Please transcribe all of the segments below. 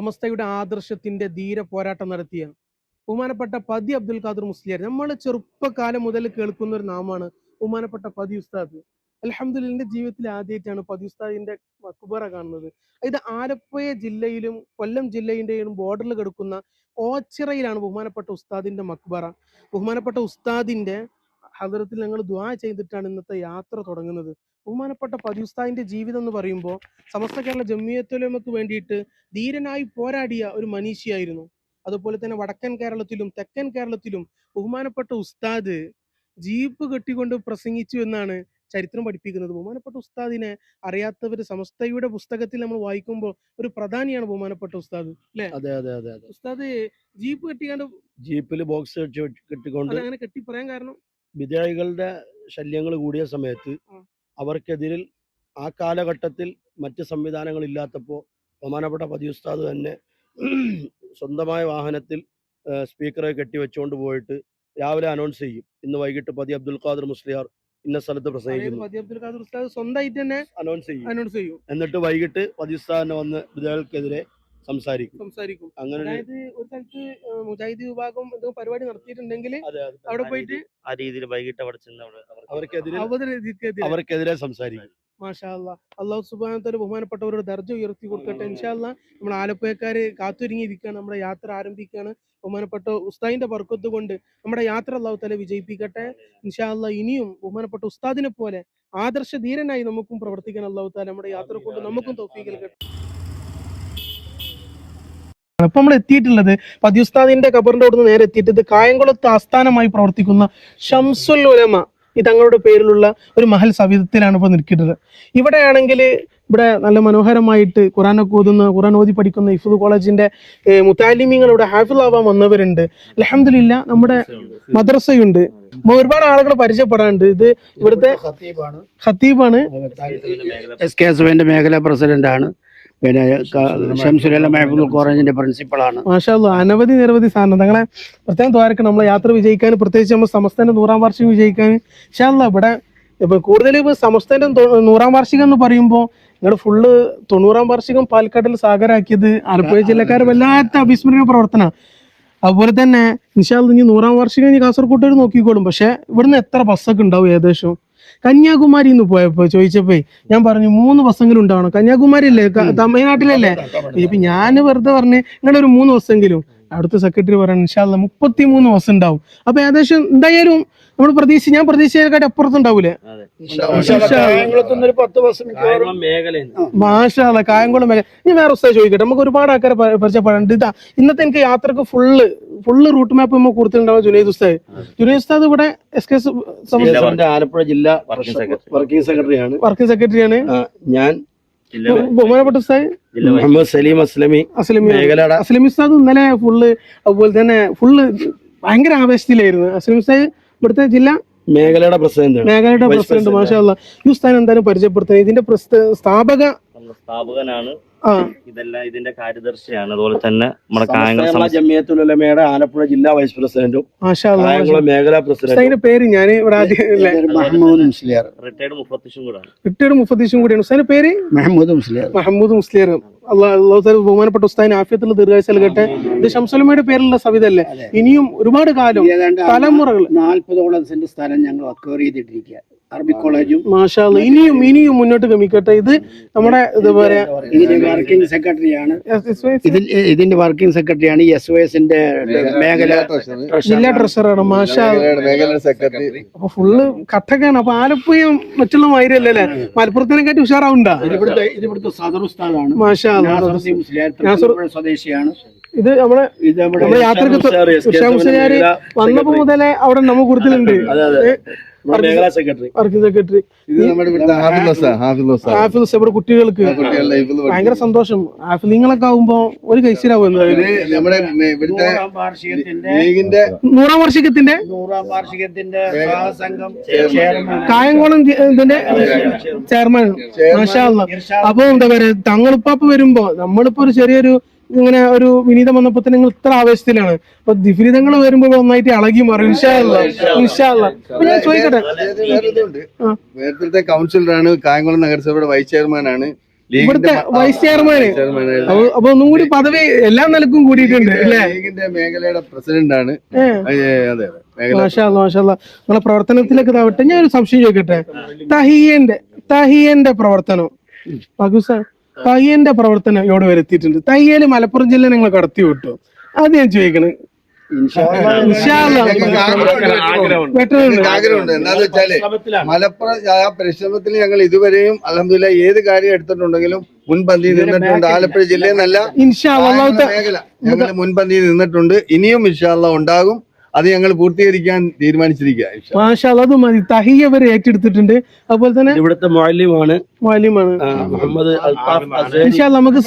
സമസ്തയുടെ ആദർശത്തിന്റെ ധീര പോരാട്ടം നടത്തിയ ബഹുമാനപ്പെട്ട പതി അബ്ദുൽ ഖാദർ മുസ്ലിയാർ നമ്മൾ ചെറുപ്പകാലം മുതൽ കേൾക്കുന്ന ഒരു നാമാണ് ബഹുമാനപ്പെട്ട പതി ഉസ്താദ്. അൽഹംദുലില്ലാഹ് എന്റെ ജീവിതത്തിൽ ആദ്യമായിട്ടാണ് പതി ഉസ്താദിന്റെ മക്ബറ കാണുന്നത്. ഇത് ആലപ്പുഴ ജില്ലയിലും കൊല്ലം ജില്ലയിന്റെയും ബോർഡറിൽ കിടക്കുന്ന ഓച്ചിറയിലാണ് ബഹുമാനപ്പെട്ട ഉസ്താദിന്റെ മക്ബറ. ബഹുമാനപ്പെട്ട ഉസ്താദിന്റെ ഹദറത്തിൽ ഞങ്ങൾ ദുആ ചെയ്തിട്ടാണ് ഇന്നത്തെ യാത്ര തുടങ്ങുന്നത്. ബഹുമാനപ്പെട്ട പതി ഉസ്താദിന്റെ ജീവിതം എന്ന് പറയുമ്പോൾ സമസ്ത കേരള ജംഇയ്യത്തുൽ ഉലമക്ക് വേണ്ടിയിട്ട് ധീരനായി പോരാടിയ ഒരു മനീഷിയായിരുന്നു. അതുപോലെ തന്നെ വടക്കൻ കേരളത്തിലും തെക്കൻ കേരളത്തിലും ബഹുമാനപ്പെട്ട ഉസ്താദ് ജീപ്പ് കെട്ടിക്കൊണ്ട് പ്രസംഗിച്ചു എന്നാണ് ചരിത്രം പഠിപ്പിക്കുന്നത്. ബഹുമാനപ്പെട്ട ഉസ്താദിനെ അറിയാത്തവർ സമസ്തയുടെ പുസ്തകത്തിൽ നമ്മൾ വായിക്കുമ്പോൾ ഒരു പ്രധാനിയാണ് ബഹുമാനപ്പെട്ട ഉസ്താദ്, അല്ലെ? അതെ അതെ അതെ അതെ. ഉസ്താദ് ജീപ്പ് കെട്ടിക്കാണ്ട് ജീപ്പിൽ ബോക്സ് കെട്ടിക്കൊണ്ട് അങ്ങനെ കെട്ടി പറയാൻ കാരണം വിജയികളുടെ ശല്യങ്ങൾ കൂടിയ സമയത്ത് അവർക്കെതിരിൽ ആ കാലഘട്ടത്തിൽ മറ്റ് സംവിധാനങ്ങൾ ഇല്ലാത്തപ്പോൾ ബഹുമാനപ്പെട്ട പതി ഉസ്താദ് തന്നെ സ്വന്തമായ വാഹനത്തിൽ സ്പീക്കറെ കെട്ടിവെച്ചുകൊണ്ട് പോയിട്ട് രാവിലെ അനൗൺസ് ചെയ്യും, ഇന്ന് വൈകിട്ട് പതി അബ്ദുൽ ഖാദർ മുസ്ലിയാർ ഇന്ന സ്ഥലത്ത് പ്രസംഗിക്കുന്നു. പതി അബ്ദുൽ ഖാദർ ഉസ്താദ് സ്വന്തമായിട്ട് തന്നെ അനൗൺസ് ചെയ്യും. എന്നിട്ട് വൈകിട്ട് പതി ഉസ്താദിനെ വന്ന് വിജയികൾക്കെതിരെ സംസാരിക്കും. അങ്ങനെ അതായത് ഒരു സ്ഥലത്ത് മുജാഹിദ് വിഭാഗം പരിപാടി നടത്തിയിട്ടുണ്ടെങ്കിൽ അവിടെ പോയിട്ട് ആ രീതിയിൽ വൈകിട്ട് അവിടെ ചെന്ന് അവർക്കെതിരെ സംസാരിക്കും. മാഷാ അല്ലാ, അള്ളാഹു സുബ്ഹാനഹു വ തആല ബഹുമാനപ്പെട്ടവരുടെ ദർജ ഉയർത്തി കൊടുക്കട്ടെ. ഇൻഷാ അല്ലാ നമ്മൾ ആലപ്പുഴക്കാര് കാത്തിരിക്കുകയാണ്, നമ്മുടെ യാത്ര ആരംഭിക്കുകയാണ്. ബഹുമാനപ്പെട്ട ഉസ്താദിന്റെ ബർക്കത്ത് കൊണ്ട് നമ്മുടെ യാത്ര അള്ളാഹു തആല വിജയിപ്പിക്കട്ടെ. ഇൻഷാ അല്ലാ ഇനിയും ബഹുമാനപ്പെട്ട ഉസ്താദിനെ പോലെ ആദർശ ധീരനായി നമുക്കും പ്രവർത്തിക്കാൻ അള്ളാഹു തആല നമ്മുടെ യാത്ര കൊണ്ട് നമുക്കും തൗഫീഖ് നൽകട്ടെ. ഇപ്പൊ നമ്മൾ എത്തിയിട്ടുള്ളത് പതി ഉസ്താദിന്റെ ഖബറിന്റെ അവിടുന്ന് നേരെ എത്തിയിട്ട് കായംകുളത്ത് ആസ്ഥാനമായി പ്രവർത്തിക്കുന്ന ഷംസുൽ ഉലമ ഈ തങ്ങളുടെ പേരിലുള്ള ഒരു മഹൽ സവിധത്തിലാണ് ഇപ്പോൾ നിൽക്കുന്നത്. ഇവിടെയാണെങ്കിൽ ഇവിടെ നല്ല മനോഹരമായിട്ട് ഖുറാനൊക്കെ ഓതുന്ന, ഖുറാൻ ഓതി പഠിക്കുന്ന ഇഫ്ദ് കോളേജിന്റെ മുത്താലിമീങ്ങൾ ഇവിടെ ഹാഫിൾ ആവാൻ വന്നവരുണ്ട്. അൽഹംദുലില്ലാഹ് നമ്മുടെ മദ്രസയുണ്ട്. ഒരുപാട് ആളുകൾ പരിചയപ്പെടാനുണ്ട്. ഇത് ഇവിടുത്തെ ഖത്തീബാണ്, SKSUവിന്റെ മേഖലാ പ്രസിഡന്റ് ആണ്. പിന്നെ ഷംസുൽ ഉലമ ഹിഫ്ദുൽ ഖുർആനിന്റെ പ്രിൻസിപ്പളാണ്. മാഷാ അല്ലാഹ് നിരവധി സാധനം തങ്ങളെ പ്രത്യേകം ദ്വാരക്കണം. നമ്മളെ യാത്ര വിജയിക്കാൻ, പ്രത്യേകിച്ച് നമ്മൾ സമസ്തന്റെ 100ാം വാർഷികം വിജയിക്കാൻ ഇൻഷാ അല്ലാഹ്. ഇവിടെ ഇപ്പൊ കൂടുതൽ സമസ്തന്റെ 100ാം വാർഷികം എന്ന് പറയുമ്പോൾ നിങ്ങൾ ഫുള്ള് 90ാം വാർഷികം പാലക്കാട്ടിൽ സാഗരാക്കിയത് ആലപ്പുഴ ജില്ലക്കാരെ വല്ലാത്ത അവിസ്മരണീയ പ്രവർത്തനം. അതുപോലെ തന്നെ ഇൻഷാ അല്ലാഹ് ഇനി 100ാം വാർഷികം ഇനി കാസർഗോഡ് നോക്കിക്കോളും. പക്ഷെ ഇവിടുന്ന് എത്ര ബസ്സൊക്കെ ഉണ്ടാവും? ഏകദേശം കന്യാകുമാരി ഇന്ന് പോയപ്പോ ചോദിച്ചപ്പോ ഞാൻ പറഞ്ഞു 3 ബസ്സെങ്കിലും ഉണ്ടാവണം. കന്യാകുമാരി അല്ലേ, തമിഴ്നാട്ടിലല്ലേ? ഇപ്പൊ ഞാൻ വെറുതെ പറഞ്ഞ് നിങ്ങളുടെ ഒരു 3 ബസ്സെങ്കിലും. അവിടുത്തെ സെക്രട്ടറി പറയണം ഇൻഷാ അല്ലാഹ് 33 ബസ് ഉണ്ടാവും. അപ്പൊ ഏകദേശം എന്തായാലും നമ്മൾ ഞാൻ പ്രതീക്ഷയെക്കാട്ട് അപ്പുറത്തുണ്ടാവൂലേ? മാഷാ അല്ലാഹ് കായംകുളം മേഖല. ഇനി വേറെ ഉസ്താദ് ചോദിക്കട്ടെ, നമുക്ക് ഒരുപാട് ആൾക്കാരെ പരിചയപ്പെടാനുണ്ട്. ഇതാ ഇന്നത്തെ എനിക്ക് യാത്രക്ക് ഫുള്ള് റൂട്ട് മാപ്പ് നമ്മൾ കൊടുത്തിട്ടുണ്ടാവും. ജുനൈദ് ഉസ്താദ് ഇവിടെ SKS ആലപ്പുഴ ജില്ലാ വർക്കിംഗ് സെക്രട്ടറിയാണ്. ഞാൻ ബഹുമാനപ്പെട്ട ഉസ്താദ് മുഹമ്മദ് സലീം അസ്ലമി ഉസ്താദ് ഇന്നലെ അതുപോലെ തന്നെ ഭയങ്കര ആവേശത്തിലായിരുന്നു. അസ്ലമി ഉസ്താദ് ഇവിടുത്തെ മേഖലയുടെ പ്രസിഡന്റ്. മാഷാ അല്ലാഹ് ഈ ഉസ്താദിനെ എന്തായാലും പരിചയപ്പെടുത്തുന്നത് ഇതിന്റെ സ്ഥാപകനാണ്. ഇതെല്ലാം ഇതിന്റെ കാര്യദർശിയാണ്. അതുപോലെ തന്നെ നമ്മുടെ കായംകുളം ജംഇയ്യത്തുൽ ഉലമയുടെ ആലപ്പുഴ ജില്ലാ വൈസ് പ്രസിഡന്റും കായംകുളം മേഖലാ പ്രസിഡന്റ്. പേര് ഞാൻ മഹമ്മൂദ് മുസ്ലിയാർ, റിട്ടയർഡ് മുഫത്തിഷും കൂടിയാണ്. ഉസ്താദിന്റെ പേര് മഹമ്മൂദ് മുസ്ലിയാർ. അള്ളാഹു തആല ബഹുമാനപ്പെട്ട ഉസ്താദിന് ആഫിയത്തുള്ള ദീർഘായുസ്സ് നൽകട്ടെ. ഇത് ഷംസുലമയുടെ പേരിലുള്ള സവിധല്ലേ? ഇനിയും ഒരുപാട് കാലം തലമുറകൾ 40ഓളം സെന്റ് സ്ഥലം ഞങ്ങൾ അക്വയർ ചെയ്തിട്ടിരിക്കുക. അറബിക് കോളേജും മാഷാ അല്ലാഹ് ഇനിയും മുന്നോട്ട് ഗമിക്കട്ടെ. ഇത് നമ്മുടെ വർക്കിംഗ് സെക്രട്ടറിയാണ്. ഇതിന്റെ വർക്കിംഗ് സെക്രട്ടറിയാണ്. SOSന്റെ ജില്ലാ ട്രഷററാണ്. മാഷാ അല്ലാഹ് അപ്പൊ ഫുള്ള് കട്ടക്കാണ്. അപ്പൊ ആലപ്പുഴ മറ്റുള്ള മാതിരിയല്ലേ, മലപ്പുറത്തിനെക്കാട്ടി ഉഷാറാവുണ്ടാ? ഇവിടുത്തെ സദർ ഉസ്താദാണ്. മാഷാ അല്ലാഹ് സ്വദേശിയാണ്. ഇത് നമ്മുടെ യാത്രക്ക് വന്നപ്പോ മുതലേ അവിടെ നമ്മ കൂടുതലുണ്ട്. സെക്രട്ടറി ഹാഫിസ് ഇവിടെ കുട്ടികൾക്ക് ഭയങ്കര സന്തോഷം. ഹാഫിലിങ്ങളൊക്കെ ആവുമ്പോ ഒരു കൈസിലാവും. 100ാം വാർഷികത്തിന്റെ കായംകുളം ഇതിന്റെ ചെയർമാൻ. മാഷാ അല്ലാഹ്. അപ്പൊ എന്താ പറയാ, തങ്ങളിപ്പാപ്പ് വരുമ്പോ നമ്മളിപ്പോ ഒരു ചെറിയൊരു ഇങ്ങനെ ഒരു വിനീതം വന്നപ്പോ തന്നെ നിങ്ങൾ ഇത്ര ആവേശത്തിലാണ്. അപ്പൊ വിപരീതങ്ങൾ വരുമ്പോ ഒന്നായിട്ട് ഇളകി മാറും. ഇൻഷാ അല്ലാഹ്. ഞാൻ ചോദിക്കട്ടെ, നേതൃത്വത്തെ കൗൺസിലറാണ്, കായംകുളം നഗരസഭയുടെ വൈസ് ചെയർമാനാണ്. ഇവിടുത്തെ വൈസ് ചെയർമാന്. അപ്പൊ ഒന്നും കൂടി പദവി എല്ലാ നിലക്കും കൂടിയിട്ടുണ്ട് അല്ലേ? ലീഗിന്റെ മേഖലയുടെ പ്രസിഡന്റാണ്. അതെ മാഷാ അല്ലാ മാഷാ അല്ലാ. നിങ്ങളെ പ്രവർത്തനത്തിലേക്ക് ഇതാവട്ടെ. ഞാൻ ഒരു സംശയം ചോദിക്കട്ടെ, തഹിയന്റെ പ്രവർത്തനം തഹിയന്റെ പ്രവർത്തനം ഇവിടെ വരുത്തിയിട്ടുണ്ട്. തഹിയല് മലപ്പുറം ജില്ല നിങ്ങൾ കടത്തി വിട്ടു. അത് ഞാൻ ചോദിക്കണേ. ആഗ്രഹമുണ്ട്. എന്താന്ന് വെച്ചാല് മലപ്പുറം ആ പരിശ്രമത്തിൽ ഞങ്ങൾ ഇതുവരെയും അൽഹംദുലില്ലാ ഏത് കാര്യം എടുത്തിട്ടുണ്ടെങ്കിലും മുൻപന്തിയിൽ നിന്നിട്ടുണ്ട്. ആലപ്പുഴ ജില്ലയിൽ നിന്നല്ല മേഖല ഞങ്ങൾ മുൻപന്തിയിൽ നിന്നിട്ടുണ്ട്. ഇനിയും ഇൻഷാ അല്ലാഹ് ഉണ്ടാകും. അത് ഞങ്ങൾ പൂർത്തീകരിക്കാൻ തീരുമാനിച്ചിരിക്കുക. അത് മതി. തഹിയ വരെ ഏറ്റെടുത്തിട്ടുണ്ട്. അതുപോലെ തന്നെ ഇവിടുത്തെ മുഅല്ലിമാണ് മുഹമ്മദ് നമുക്ക്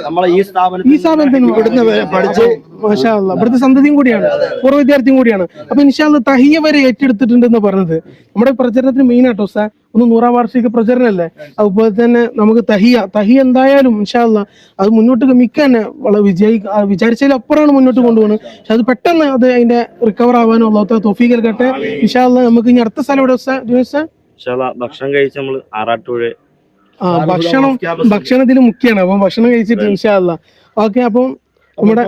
നമ്മളെ ഈ സ്ഥാപനത്തിന് ഇവിടുന്ന് പഠിച്ച് മാഷാ അല്ലാ ഇവിടുത്തെ സന്തതിയും കൂടിയാണ്, പൂർവ്വ വിദ്യാർത്ഥിയും കൂടിയാണ്. അപ്പൊ ഇൻഷാ അല്ലാ തഹിയ വരെ ഏറ്റെടുത്തിട്ടുണ്ട് എന്ന് പറഞ്ഞത് നമ്മുടെ പ്രചരണത്തിന് മെയിൻ ആട്ടോ സാർ. 100-ാം വാർഷിക പ്രചരണല്ലേ? അതുപോലെ തന്നെ നമുക്ക് തഹിയ എന്തായാലും ഇൻഷാ അല്ലാ അത് മുന്നോട്ട് ഗമിക്കാൻ തന്നെ വളരെ വിചാരിച്ചതിലപ്പുറമാണ് മുന്നോട്ട് കൊണ്ടുപോകുന്നത്. പക്ഷെ അത് പെട്ടെന്ന് അത് അതിന്റെ റിക്കവർ ആവാനും അല്ലാത്ത തൗഫീഖ് നൽകട്ടെ. ഇൻഷാ അല്ലാ നമുക്ക് ഇനി അടുത്ത സ്ഥലം എവിടെ ഭക്ഷണം കഴിച്ച് നമ്മൾ ആറാട്ടുപുഴ ഭക്ഷണത്തിൽ മുഖ്യമാണ്. അപ്പം ഭക്ഷണം കഴിച്ചിട്ട് ഇൻഷാ അല്ലാ ഓക്കെ. അപ്പം നമ്മുടെ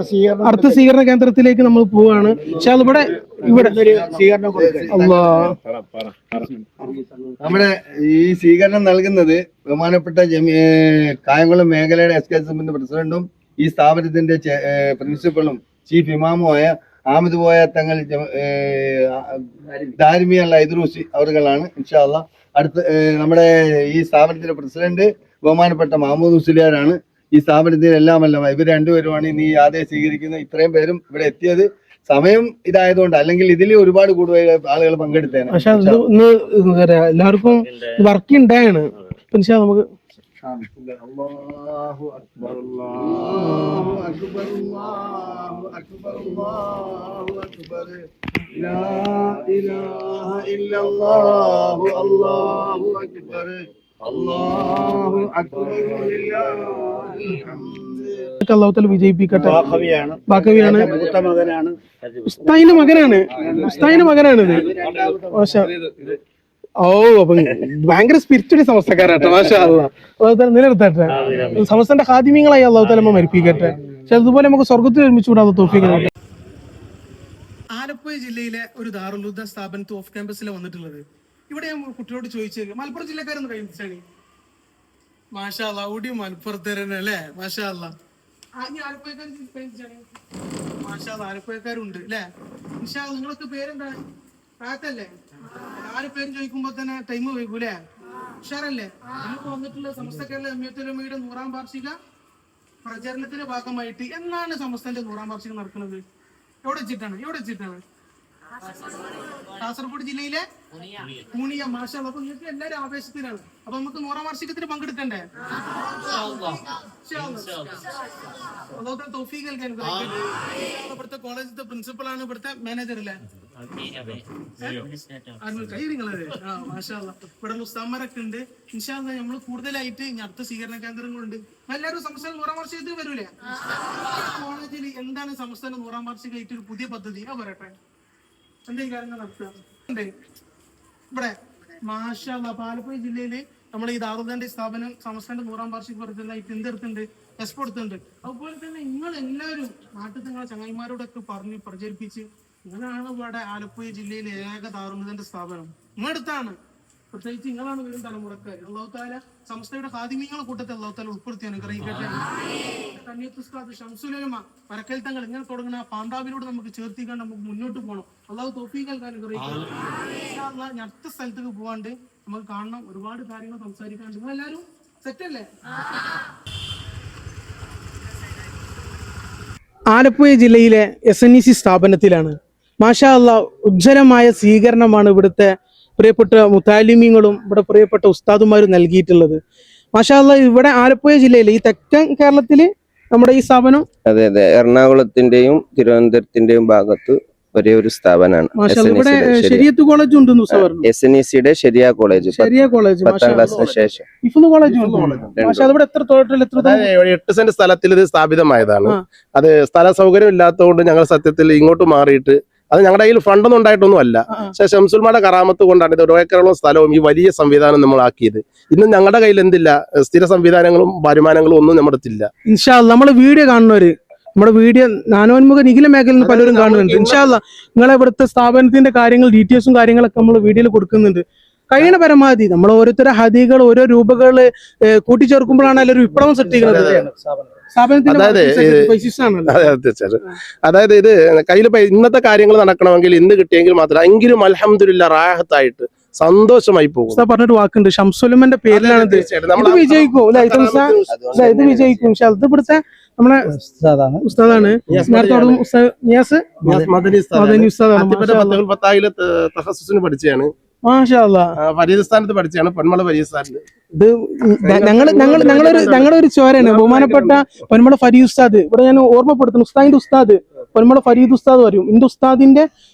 അടുത്ത സ്വീകരണ കേന്ദ്രത്തിലേക്ക് നമ്മൾ പോവാണ്. പക്ഷെ ഇവിടെ നമ്മുടെ ഈ സ്വീകരണം നൽകുന്നത് ബഹുമാനപ്പെട്ട കായംകുളം മേഖലയുടെ എസ്കെഎസ്എഫിന്റെ പ്രസിഡന്റും ഈ സ്ഥാപനത്തിന്റെ പ്രിൻസിപ്പളും ചീഫ് ഇമാമുമായ ആമിദ് പോയ തങ്ങൾ ദാരിമി അൽ ഐദ്രൂസി അവർകളാണ്. ഇൻഷാ അല്ലാഹ് അടുത്ത നമ്മുടെ ഈ സ്ഥാപനത്തിന്റെ പ്രസിഡന്റ് ബഹുമാനപ്പെട്ട മഹമ്മൂദ് മുസ്ലിയാരാണ്. ഈ സ്ഥാപനത്തിൽ എല്ലാമല്ല ഇവർ രണ്ടുപേരുമാണ് ഇനി ഈ ആദയം സ്വീകരിക്കുന്ന ഇത്രയും പേരും ഇവിടെ എത്തിയത്. സമയം ഇതായതുകൊണ്ട്, അല്ലെങ്കിൽ ഇതിൽ ഒരുപാട് കൂടുതൽ ആളുകൾ പങ്കെടുത്തേനെ. പക്ഷെ എല്ലാവർക്കും വർക്ക് ഉണ്ടായാണ്. നമുക്ക് അല്ലാഹു അക്ബർ അല്ലാഹു അക്ബർ അല്ലാഹു അക്ബർ അല്ലാഹു അക്ബർ ലാ ഇലാഹ ഇല്ലല്ലാഹു അല്ലാഹു അക്ബർ അല്ലാഹു അക്ബർ ലില്ലാഹിൽ ഹംദ്. അല്ലാഹു തആല വിജയിപ്പിക്കട്ടെ. ബാക്കവിയാണ് ഉസ്താദിന്റെ മകനാണിത്. ഓ അപ്പൊ ഭയങ്കര സ്പിരിച്വലി സമസ്തക്കാരാട്ടെ. മാഷാ അല്ലാഹ് അല്ലാഹു തആല നിലനിർത്തട്ടെ. സമസ്തന്റെ ഖാദിമീങ്ങളായി അല്ലാഹു തആല നമ്മെ മരിപ്പിക്കട്ടെ. പക്ഷെ അതുപോലെ നമുക്ക് സ്വർഗ്ഗത്തിൽ ഒരുമിച്ച് കൂടാതെ തൗഫീഖ് നൽകട്ടെ. ആലപ്പുഴ ജില്ലയിലെ ഒരു ദാറുൽ ഹുദ സ്ഥാപനത്തിൽ ഓഫ് ക്യാമ്പസിലാണ് വന്നിട്ടുള്ളത്. ഇവിടെ ഞാൻ കുട്ടിയോട് ചോദിച്ചത് മലപ്പുറം ജില്ലക്കാരൊന്ന് കഴിച്ചാണ്. മാഷാ അല്ലാഹ് ഔഡിയും മലപ്പുറത്തേരനെ അല്ലേ? മാഷാ അല്ലാഹ് ആലപ്പുഴക്കാരുണ്ട് അല്ലേ? ഇൻഷാ അല്ലാഹ് നിങ്ങളൊക്കെ പേരെന്താ? റാത്തല്ലേ? 4 പേരും ചോദിക്കുമ്പോ തന്നെ ടൈം വൈകൂലേ? ഉഷാറല്ലേ? നമുക്ക് വന്നിട്ടുള്ള സമസ്ത കേരള ജമിയത്തുൽ ഉലമയുടെ 100-ാം വാർഷിക പ്രചരണത്തിന്റെ ഭാഗമായിട്ട് എന്നാണ് സമസ്തന്റെ 100-ാം വാർഷികം നടക്കുന്നത്? എവിടെ വെച്ചിട്ടാണ്? കാസർഗോഡ് ജില്ലയിലെ പൂണിയ. മാഷാ അല്ലാഹ്. അപ്പൊ നിങ്ങൾക്ക് എല്ലാവരും ആവേശത്തിലാണ്. അപ്പൊ നമുക്ക് 100-ാം വാർഷികത്തിന് പങ്കെടുക്കണ്ടേ? തൗഫീഖ് നൽകാൻ. ഇവിടുത്തെ കോളേജിന്റെ പ്രിൻസിപ്പളാണ്, ഇവിടുത്തെ മാനേജർ അല്ലേ? മാഷാ അല്ലാഹ്. ഇവിടെ ഉസ്താദന്മാരൊക്കെ ഉണ്ട്. ഇൻഷാ അല്ലാഹ് നമ്മൾ കൂടുതലായിട്ട് അടുത്ത സ്വീകരണ കേന്ദ്രങ്ങളുണ്ട്. എല്ലാവരും സംസ്ഥാന 100-ാം വാർഷികത്തിൽ വരൂലേ? കോളേജിൽ എന്താണ് സംസ്ഥാന 100-ാം വാർഷികമായിട്ട് ഒരു പുതിയ പദ്ധതി പറയട്ടെ? എന്തെങ്കിലും കാര്യങ്ങൾ നടത്തുക ഇവിടെ? മാഷാ അല്ലാഹ്. ആലപ്പുഴ ജില്ലയില് നമ്മുടെ ഈ ദാറുൽ സ്ഥാപനം സംസ്ഥാന 100-ാം വാർഷിക പ്രചരണമായിട്ട് എന്തെടുത്തുണ്ട്? എക്സ്പോ എടുത്തുണ്ട്. അതുപോലെ തന്നെ നിങ്ങൾ എല്ലാവരും നാട്ടിൽ നിങ്ങളെ ചങ്ങായിമാരോടൊക്കെ പറഞ്ഞ് പ്രചരിപ്പിച്ച് നിങ്ങളാണ് ഇവിടെ ആലപ്പുഴ ജില്ലയിലെ ഏക ദാറുൽ സ്ഥാപനം. നിങ്ങളടുത്താണ്. പ്രത്യേകിച്ച് നിങ്ങളാണ് വരും തലമുറക്കാർ. അല്ലാഹു തആല സംസ്ഥയുടെ ഖാദിമീങ്ങളെ കൂട്ടത്തിൽ അല്ലാഹു തആല ഉൾപ്പെടുത്തി അനുഗ്രഹിക്കട്ടെ. ഷംസുൽ ഉലമ പരക്കൽ തങ്ങൾ ഇങ്ങനെ തുടങ്ങുന്ന ആ പാന്താവിലൂടെ നമുക്ക് ചേർത്തിക്കാൻ നമുക്ക് മുന്നോട്ട് പോകണം. അല്ലാഹു തൗഫീഖ് നൽകാൻ അനുഗ്രഹിക്കട്ടെ. ഇൻഷാ അല്ലാഹ് അടുത്ത സ്ഥലത്തേക്ക് പോകാണ്ട് നമുക്ക് കാണണം. ഒരുപാട് കാര്യങ്ങൾ സംസാരിക്കാണ്ട്. നിങ്ങൾ എല്ലാവരും സെറ്റല്ലേ? ആലപ്പുഴ ജില്ലയിലെ SNEC സ്ഥാപനത്തിലാണ്. മാഷാ അല്ലാഹ് ഉജ്ജ്വലമായ സ്വീകരണമാണ് ഇവിടുത്തെ പ്രിയപ്പെട്ട മുതാലിമീങ്ങളും ഇവിടെ പ്രിയപ്പെട്ട ഉസ്താദുമാരും നൽകിയിട്ടുള്ളത്. മാഷാ അല്ലാഹ് ഇവിടെ ആലപ്പുഴ ജില്ലയിൽ ഈ തെക്കൻ കേരളത്തില് നമ്മുടെ ഈ സ്ഥാപനം അതെ എറണാകുളത്തിന്റെയും തിരുവനന്തപുരത്തിന്റെയും ഭാഗത്ത് ഒരേ ഒരു സ്ഥാപനമാണ്. ഇവിടെ ശരിയത്ത് കോളേജ് ഉണ്ട്. SNECയുടെ ശരിയ കോളേജ് 10ാം ക്ലാസ്സിന് ശേഷം ഇവിടെ എത്ര 8 സെന്റ് സ്ഥലത്തിൽ ഇത് സ്ഥാപിതമായതാണ്. അത് സ്ഥല സൗകര്യം ഇല്ലാത്തതുകൊണ്ട് ഞങ്ങൾ സത്യത്തിൽ ഇങ്ങോട്ട് മാറിയിട്ട് അത് ഞങ്ങളുടെ കയ്യിൽ ഫണ്ടൊന്നും ഉണ്ടായിട്ടൊന്നും അല്ല. പക്ഷെ ഷംസുൽമാടെ കറാമത്ത് കൊണ്ടാണ് ഇത് 1 ഏക്കറോളം സ്ഥലവും ഈ വലിയ സംവിധാനം നമ്മൾ ആക്കിയത്. ഇന്ന് ഞങ്ങളുടെ കയ്യിൽ എന്തില്ല, സ്ഥിര സംവിധാനങ്ങളും വരുമാനങ്ങളും ഒന്നും നമ്മുടെ അടുത്തില്ല. ഇൻഷാ അല്ലാ നമ്മളെ വീഡിയോ കാണുന്നവര്, നമ്മുടെ വീഡിയോ നാനോന്മുഖ നിഖില മേഖലയിൽ നിന്ന് പലരും കാണുന്നുണ്ട്. ഇൻഷാ അല്ലാ നിങ്ങളെ ഇവിടുത്തെ സ്ഥാപനത്തിന്റെ കാര്യങ്ങൾ, ഡീറ്റെയിൽസും കാര്യങ്ങളൊക്കെ നമ്മൾ വീഡിയോയിൽ കൊടുക്കുന്നുണ്ട്. കഴിയണ പരമാവധി നമ്മൾ ഓരോരുത്തരെ ഹദികൾ, ഓരോ രൂപകള് കൂട്ടിച്ചേർക്കുമ്പോഴാണ് ഒരു വിപ്ലവം സൃഷ്ടിക്കുന്നത്. അതായത് ഇത് കയ്യിൽ ഇന്നത്തെ കാര്യങ്ങൾ നടക്കണമെങ്കിൽ ഇന്ന് കിട്ടിയെങ്കിൽ മാത്രം എങ്കിലും അൽഹംദുലില്ലാ റാഹത്തായിട്ട് സന്തോഷമായി പോകും. പറഞ്ഞിട്ട് വാക്കുണ്ട്, ഷംസുലമന്റെ പേരിലാണ് ഇത് വിജയിക്കും. ഇത് വിജയിക്കും. ഇത് ഇവിടുത്തെ നമ്മളെ ഉസ്താദാണ്. പഠിച്ചാണ്, മാഷാ അല്ലാ ഫരീദസ്ഥാനത്ത് പഠിച്ചാണ്, പൊന്മള ഫരീദസ്ഥാനിൽ. ഇത് ഞങ്ങളൊരു ചോരാണ്. ബഹുമാനപ്പെട്ട പൊന്മള ഫരീദ് ഉസ്താദ്, ഇവിടെ ഞാൻ ഓർമ്മപ്പെടുത്തുന്നു, ഉസ്താദിന്റെ ഉസ്താദ് പൊന്മള ഫരീദ് ഉസ്താദ് വരും. എന്റെ ഉസ്താദിന്റെ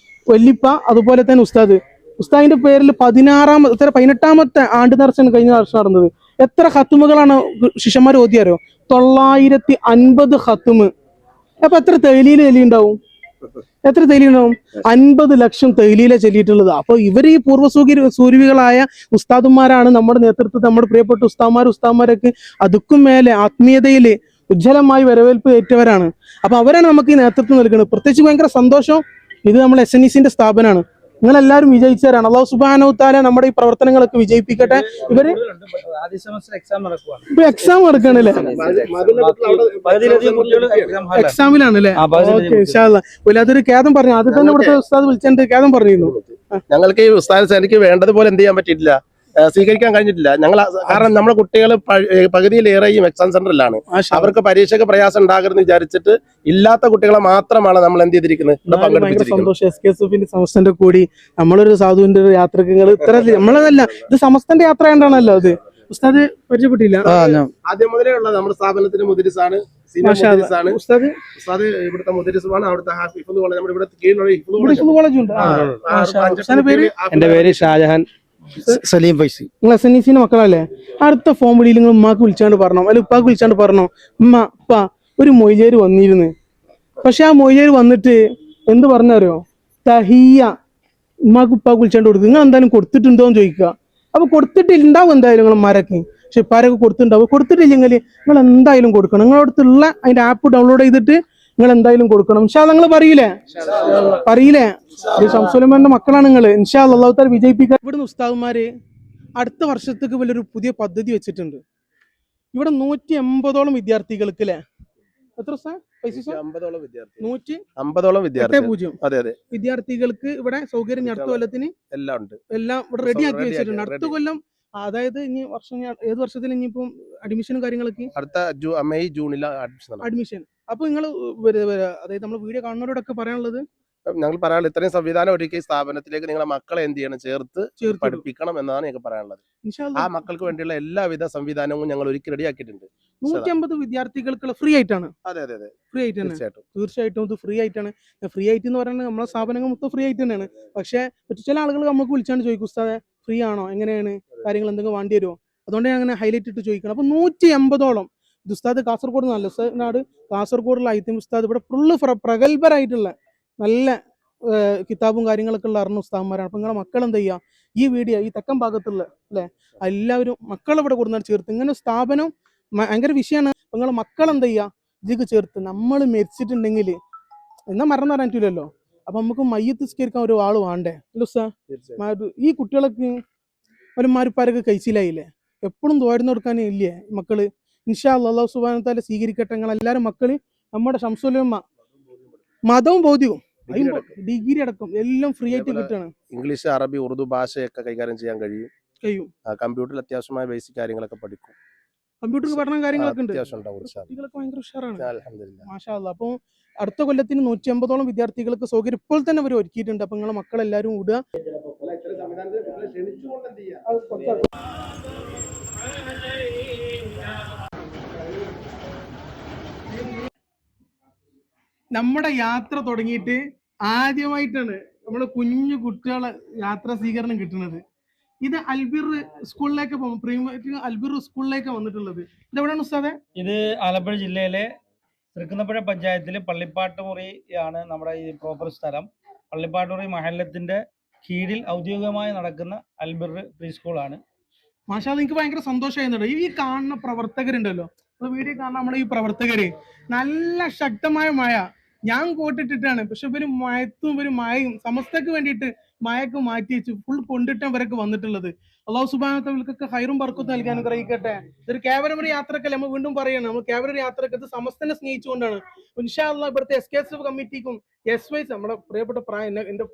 വല്ലിപ്പ, അതുപോലെ തന്നെ ഉസ്താദിന്റെ പേരിൽ 18ാമത്തെ ആണ്ട് നേർച്ചയാണ് കഴിഞ്ഞ വർഷം നടന്നത്. എത്ര ഖത്തുമുകളാണ് ശിഷ്യന്മാർ ഓതിയാരോ? 950 ഖത്തുമ്. അപ്പൊ എത്ര തൈലീല ചൊല്ലിണ്ടാവും? 50 ലക്ഷം തൈലീല ചൊല്ലിയിട്ടുള്ളത്. അപ്പൊ ഇവർ ഈ സൂര്യവികളായ ഉസ്താദുമാരാണ് നമ്മുടെ നേതൃത്വത്തിൽ, നമ്മുടെ പ്രിയപ്പെട്ട ഉസ്താദുമാരൊക്കെ അതുക്കും മേലെ ആത്മീയതയില് ഉജ്ജ്വലമായി വരവേൽപ്പ് ഏറ്റവരാണ്. അപ്പൊ അവരാണ് നമുക്ക് ഈ നേതൃത്വം നൽകുന്നത്. പ്രത്യേകിച്ച് ഭയങ്കര സന്തോഷം. ഇത് നമ്മൾ SNECന്റെ സ്ഥാപനമാണ്. നിങ്ങളെല്ലാവരും വിജയിച്ചവരാണ്. അല്ലാഹു സുബ്ഹാനഹു തആല നമ്മുടെ ഈ പ്രവർത്തനങ്ങളൊക്കെ വിജയിപ്പിക്കട്ടെ. ഇവര് ഇപ്പൊ എക്സാം നടക്കണല്ലേ? എക്സാമിലാണല്ലേ? അതൊരു ഖേദം പറഞ്ഞു. അത് തന്നെ ഇവിടുത്തെ ഉസ്താദ് വിളിച്ചിട്ട് ഖേദം പറഞ്ഞിരുന്നു. ഞങ്ങൾക്ക് ഈ ഉസ്താദ് എനിക്ക് വേണ്ടതുപോലെ എന്ത് ചെയ്യാൻ പറ്റിയിട്ടില്ല, സ്വീകരിക്കാൻ കഴിഞ്ഞിട്ടില്ല. കാരണം നമ്മുടെ കുട്ടികൾ പകുതിയിലേറെയും എക്സാം സെന്ററിലാണ്. അവർക്ക് പരീക്ഷയ്ക്ക് പ്രയാസം ഉണ്ടാകരുതെന്ന് വിചാരിച്ചിട്ട് ഇല്ലാത്ത കുട്ടികളെ മാത്രമാണ് നമ്മൾ എന്ത് ചെയ്തിരിക്കുന്നത്, സമസ്തന്റെ കൂടി നമ്മളൊരു സാധുവിന്റെ യാത്രക്ക് ഇത്ര നമ്മളതല്ല, ഇത് സമസ്തന്റെ യാത്ര കണ്ടാണല്ലോ. അത് ഉസ്താദ് പരിചയപ്പെട്ടില്ല. ആദ്യം മുതലേ ഉള്ളത് നമ്മുടെ സ്ഥാപനത്തിന്റെ മുദരിസാണ്, ഉസ്താദ് ഇവിടുത്തെ മുദരിസുമാണ്. അവിടുത്തെ നമ്മുടെ ഇവിടെ കീഴിലുള്ള. എന്റെ പേര് ഷാജഹാൻ സലീം ഫൈസി. നിങ്ങൾ SNECന്റെ മക്കളല്ലേ? അടുത്ത ഫോം വിളിയിൽ നിങ്ങൾ ഉമ്മാക്ക് വിളിച്ചാണ്ട് പറഞ്ഞോ, അല്ലെ ഉപ്പാക്ക് വിളിച്ചാണ്ട് പറഞ്ഞോ, ഉപ്പ ഒരു മൊയ്ലേര് വന്നിരുന്നു. പക്ഷെ ആ മൊയ്ലേര് വന്നിട്ട് എന്ത് പറഞ്ഞറിയോ? തഹിയ. ഉമ്മാക്ക് ഉപ്പാക്ക് വിളിച്ചാണ്ട് കൊടുക്കും. നിങ്ങൾ എന്തായാലും കൊടുത്തിട്ടുണ്ടോ എന്ന് ചോദിക്കുക. അപ്പൊ കൊടുത്തിട്ടുണ്ടാവും എന്തായാലും നിങ്ങൾ മരക്ക്. പക്ഷെ ഇപ്പാരൊക്കെ കൊടുത്തിട്ടുണ്ടാവും. കൊടുത്തിട്ടില്ലെങ്കിൽ നിങ്ങൾ എന്തായാലും കൊടുക്കണം. നിങ്ങളടുത്തുള്ള അതിന്റെ ആപ്പ് ഡൗൺലോഡ് ചെയ്തിട്ട് നിങ്ങൾ എന്തായാലും കൊടുക്കണം. ഇൻഷാ അല്ലാഹ്. നിങ്ങൾ പറയില്ലേ? ഷംസുലമാന്റെ മക്കളാണ് നിങ്ങൾ. ഇൻഷാ അല്ലാഹ് അല്ലാഹു തആല വിജയിപ്പിക്കാൻ. ഇവിടുന്ന് ഉസ്താദുമാര് അടുത്ത വർഷത്തേക്ക് വലിയൊരു പുതിയ പദ്ധതി വെച്ചിട്ടുണ്ട്. ഇവിടെ 180ഓളം വിദ്യാർത്ഥികൾക്ക് അല്ലെ? എത്ര 150ഓളം വിദ്യാർത്ഥികൾക്ക് ഇവിടെ സൗകര്യം അടുത്ത കൊല്ലത്തിന് എല്ലാം ഇവിടെ റെഡിയാക്കി വെച്ചിട്ടുണ്ട്. അടുത്ത കൊല്ലം, അതായത് ഇനി വർഷം ഏത് വർഷത്തിൽ ഇനിയിപ്പം അഡ്മിഷനും കാര്യങ്ങളൊക്കെ അടുത്ത മെയ് ജൂണിൽ അഡ്മിഷൻ. അപ്പൊ നിങ്ങൾ അതായത് നമ്മൾ വീഡിയോ കാണുന്നവരോടൊക്കെ പറയാനുള്ളത്, ഞങ്ങൾ പറയാനുള്ളത് ഇത്രയും സംവിധാനം ഒരുക്കി സ്ഥാപനത്തിലേക്ക് നിങ്ങളെ മക്കളെ എന്ത് ചെയ്യണം, ചേർത്ത് പഠിപ്പിക്കണം എന്നാണ് ഞങ്ങൾക്ക് പറയാനുള്ളത്. ആ മക്കൾക്ക് വേണ്ടിയുള്ള എല്ലാവിധ സംവിധാനവും ഞങ്ങൾ ഒരുക്കി റെഡിയാക്കിയിട്ടുണ്ട്. 150 വിദ്യാർത്ഥികൾക്കുള്ള ഫ്രീ ആയിട്ടാണ്. അതെ, ഫ്രീ ആയിട്ട് തന്നെ. തീർച്ചയായിട്ടും ഇത് ഫ്രീ ആയിട്ടാണ്. ഫ്രീ ആയിട്ട് എന്ന് പറയുന്നത് നമ്മളെ സ്ഥാപനങ്ങൾ മൊത്തം ഫ്രീ ആയിട്ട് തന്നെയാണ്. പക്ഷെ ചില ആളുകൾ നമുക്ക് വിളിച്ചാണ് ചോദിക്കും, ഉസ്താദേ ഫ്രീ ആണോ, എങ്ങനെയാണ് കാര്യങ്ങൾ, എന്തെങ്കിലും വേണ്ടി വരുമോ? അതുകൊണ്ട് ഞാൻ അങ്ങനെ ഹൈലൈറ്റ് ഇട്ട് ചോദിക്കണം. അപ്പൊ 180ഓളം ഉസ്താദ് കാസർഗോഡ് നല്ല നാട്, കാസർഗോഡുള്ള ഐത്തിം ഉസ്താദ് ഇവിടെ ഫുള്ള് പ്രഗത്ഭരായിട്ടുള്ള നല്ല കിതാബും കാര്യങ്ങളൊക്കെ ഉള്ള അറിഞ്ഞ ഉസ്താദന്മാരാണ്. അപ്പൊ നിങ്ങളെ മക്കൾ എന്ത് ചെയ്യുക, ഈ വീഡിയോ ഈ തെക്കൻ ഭാഗത്തുള്ള അല്ലെ എല്ലാവരും മക്കളിവിടെ കൊടുന്നാൽ ചേർത്ത്, ഇങ്ങനെ സ്ഥാപനം ഭയങ്കര വിഷയമാണ്. നിങ്ങളെ മക്കൾ എന്ത് ചെയ്യുക, ഇതിക്ക് ചേർത്ത്. നമ്മൾ മരിച്ചിട്ടുണ്ടെങ്കിൽ എന്നാ മരണം പറയാൻ പറ്റില്ലല്ലോ. അപ്പൊ നമുക്ക് മയ്യത്ത് നിസ്കരിക്കാൻ ഒരു ആള് വേണ്ടേ? അല്ല ഉസ്താദ്, ഈ കുട്ടികളൊക്കെ ഒരുമാരിപ്പാരൊക്കെ കഴിച്ചില്ലായില്ലേ? എപ്പോഴും തോരുന്നു കൊടുക്കാനേ ഇല്ലേ മക്കള്? ഇൻഷാ അല്ലാഹ് അല്ലാഹു സുബ്ഹാനഹു തആല സ്വീകരിക്കട്ടെ. നിങ്ങൾ എല്ലാവരും മക്കള് നമ്മുടെ ശംസുലമ്മ മതവും ബോധ്യവും ഡിഗ്രി അടക്കം എല്ലാം ഫ്രീ ആയിട്ട് കിട്ടുകയാണ്. ഇംഗ്ലീഷ്, അറബി, ഉറുദു ഭാഷയൊക്കെ കൈകാര്യം ചെയ്യാൻ കഴിയും. കമ്പ്യൂട്ടറിൽ അത്യാവശ്യമായ ബേസിക് കാര്യങ്ങളൊക്കെ പഠിക്കും. കമ്പ്യൂട്ടർ പഠനം കാര്യങ്ങളൊക്കെ ഉണ്ട്. കുട്ടികളൊക്കെ ഭയങ്കര ഉഷാറാണ്. മാഷാ അല്ലാഹ്. അപ്പോൾ അടുത്ത കൊല്ലത്തിന് 180ഓളം വിദ്യാർത്ഥികൾക്ക് സൗകര്യം ഇപ്പോൾ തന്നെ അവർ ഒരുക്കിയിട്ടുണ്ട്. അപ്പൊ നിങ്ങളെ മക്കളെല്ലാവരും വിടുക. നമ്മുടെ യാത്ര തുടങ്ങിയിട്ട് ആദ്യമായിട്ടാണ് നമ്മുടെ കുഞ്ഞു കുട്ടികളെ യാത്രാ സ്വീകരണം കിട്ടുന്നത്. ഇത് അൽബിർ സ്കൂളിലേക്ക് അൽബിർ സ്കൂളിലേക്ക് വന്നിട്ടുള്ളത്. ഇതെവിടെയാണ് ഉസ്താദേ? ഇത് ആലപ്പുഴ ജില്ലയിലെ തൃക്കുന്നപ്പുഴ പഞ്ചായത്തിലെ പള്ളിപ്പാട്ടുമുറി ആണ് നമ്മുടെ ഈ പ്രോപ്പർ സ്ഥലം. പള്ളിപ്പാട്ടൂർ മഹല്ലത്തിന്റെ കീഴിൽ ഔദ്യോഗികമായി നടക്കുന്ന അൽബിർ പ്രീ സ്കൂളാണ്. മാഷാ എനിക്ക് ഭയങ്കര സന്തോഷമായിരുന്നുണ്ട്. ഈ കാണുന്ന പ്രവർത്തകരുണ്ടല്ലോ, വീഡിയോ കാണുന്ന നമ്മുടെ ഈ പ്രവർത്തകര് നല്ല ശക്തമായ മഴ ഞാൻ കോട്ടിട്ടിട്ടാണ്, പക്ഷെ ഇവര് മഴയും സമസ്തക്ക് വേണ്ടിയിട്ട് മഴക്ക് മാറ്റി വെച്ച് ഫുൾ കൊണ്ടിട്ട് അവരൊക്കെ വന്നിട്ടുള്ളത്. അള്ളാഹു സുബ്ഹാനഹു വ തആലക്കൊക്കെ ഹൈറും ബർക്കത്തും നൽകാൻ അനുഗ്രഹിക്കട്ടെ. ഇതൊരു കേവലം ഒരു യാത്രക്കല്ല, നമ്മൾ വീണ്ടും പറയണം, നമ്മൾ കേവലം ഒരു യാത്രക്ക് ഇത് സമസ്തനെ സ്നേഹിച്ചുകൊണ്ടാണ്. ഇൻഷാ അല്ലാഹ് ഇവിടുത്തെ SKSF കമ്മിറ്റിക്കും SYs നമ്മുടെ പ്രിയപ്പെട്ട എന്റെ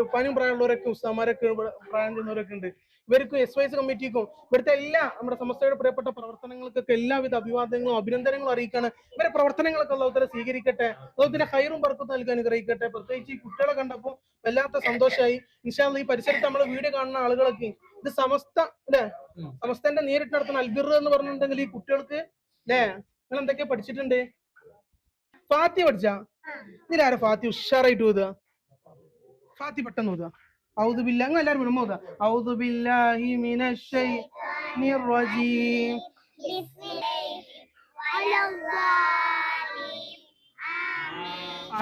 ഉപ്പാനും പ്രായമുള്ളവരൊക്കെ ഉസ്താമാരൊക്കെ പ്രായം ചെയ്യുന്നവരൊക്കെ ഉണ്ട്, ഇവർക്കും SYs കമ്മിറ്റിക്കും ഇവിടുത്തെ എല്ലാ നമ്മുടെ സമസ്തയുടെ പ്രിയപ്പെട്ട പ്രവർത്തനങ്ങൾക്കൊക്കെ എല്ലാവിധ അഭിവാദനങ്ങളും അഭിനന്ദനങ്ങളും അറിയിക്കാണ്. ഇവരെ പ്രവർത്തനങ്ങളൊക്കെ അല്ലാഹു സ്വീകരിക്കട്ടെ, അല്ലാഹു ഹൈറും ബർക്കത്തും നൽകാൻ അനുഗ്രഹിക്കട്ടെ. പ്രത്യേകിച്ച് ഈ കുട്ടികളെ കണ്ടപ്പോൾ വല്ലാത്ത സന്തോഷമായി. ഇൻഷാ അല്ലാഹ് ഈ പരിസരത്ത് നമ്മുടെ വീഡിയോ കാണുന്ന ആളുകളൊക്കെ ഇത് സമസ്ത അല്ലെ, സമസ്തന്റെ നേരിട്ട് നടത്തുന്ന അൽബിർ എന്ന് പറഞ്ഞിട്ടുണ്ടെങ്കിൽ ഈ കുട്ടികൾക്ക് അല്ലേ നിങ്ങൾ എന്തൊക്കെയാ പഠിച്ചിട്ടുണ്ട്? ഫാത്തി പഠിച്ചാ? ഇതിലാരാ ഫാത്തി ഉഷാറായിട്ട് ഓതുക? ഫാത്തി പെട്ടെന്ന് ഓതുക. ഔദു ബില്ലാഹി, നിങ്ങൾ എല്ലാവരും വേണം ഓതുക. ഔദു ബില്ലാഹി മിനശ് ശൈത്വാനിർ റജീം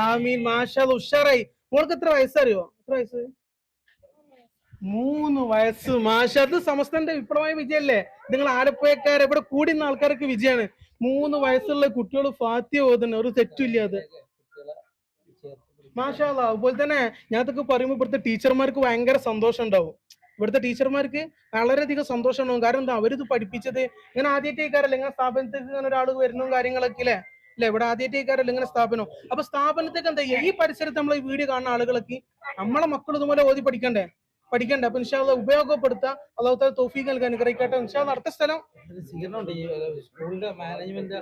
ആമീൻ. മാഷാ അല്ലാഹ് ഉഷാറായി. മോൾക്ക് എത്ര വയസ്സറിയോ? എത്ര വയസ്സ്? 3 വയസ്സ്. മാഷാ, അത് സമസ്തന്റെ വിപ്ലവമായ വിജയല്ലേ? നിങ്ങൾ ആലപ്പുഴക്കാരെ ഇവിടെ കൂടുന്ന ആൾക്കാർക്ക് വിജയാണ്. 3 വയസ്സുള്ള കുട്ടികൾ ഫാത്തിഹ ഓതുന്നു, ഒരു തെറ്റില്ല അത്. മാഷാ അല്ലാഹ്. അതുപോലെ തന്നെ ഞാനതൊക്കെ പറയുമ്പോൾ ഇവിടുത്തെ ടീച്ചർമാർക്ക് ഭയങ്കര സന്തോഷം ഉണ്ടാവും. ഇവിടുത്തെ ടീച്ചർമാർക്ക് വളരെയധികം സന്തോഷം ഉണ്ടാവും. കാരണം എന്താ, അവരിത് പഠിപ്പിച്ചത് ഇങ്ങനെ ആദ്യമായിട്ടേക്കാരല്ല ഇങ്ങനെ സ്ഥാപനത്തേക്ക് ഇങ്ങനെ ഒരാൾ വരുന്ന കാര്യങ്ങളൊക്കെ അല്ലേ ഇവിടെ ആദ്യമായിട്ടേക്കാരല്ല ഇങ്ങനെ സ്ഥാപനം. അപ്പൊ സ്ഥാപനത്തേക്ക് എന്താ ഈ പരിസരത്ത് നമ്മൾ ഈ വീഡിയോ കാണുന്ന ആളുകളൊക്കെ നമ്മളെ മക്കൾ ഇതുപോലെ ഓതി പഠിക്കണ്ടേ? അപ്പൊ ഇൻഷാ അല്ലാഹ് ഉപയോഗപ്പെടുത്തുക. അല്ലാഹു തആല തൗഫീഖ് നൽകാൻ അനുഗ്രഹിക്കട്ടെ. ഇൻഷാ അല്ലാഹ് അടുത്ത സ്ഥലം സ്കൂളിന്റെ മാനേജ്മെന്റ്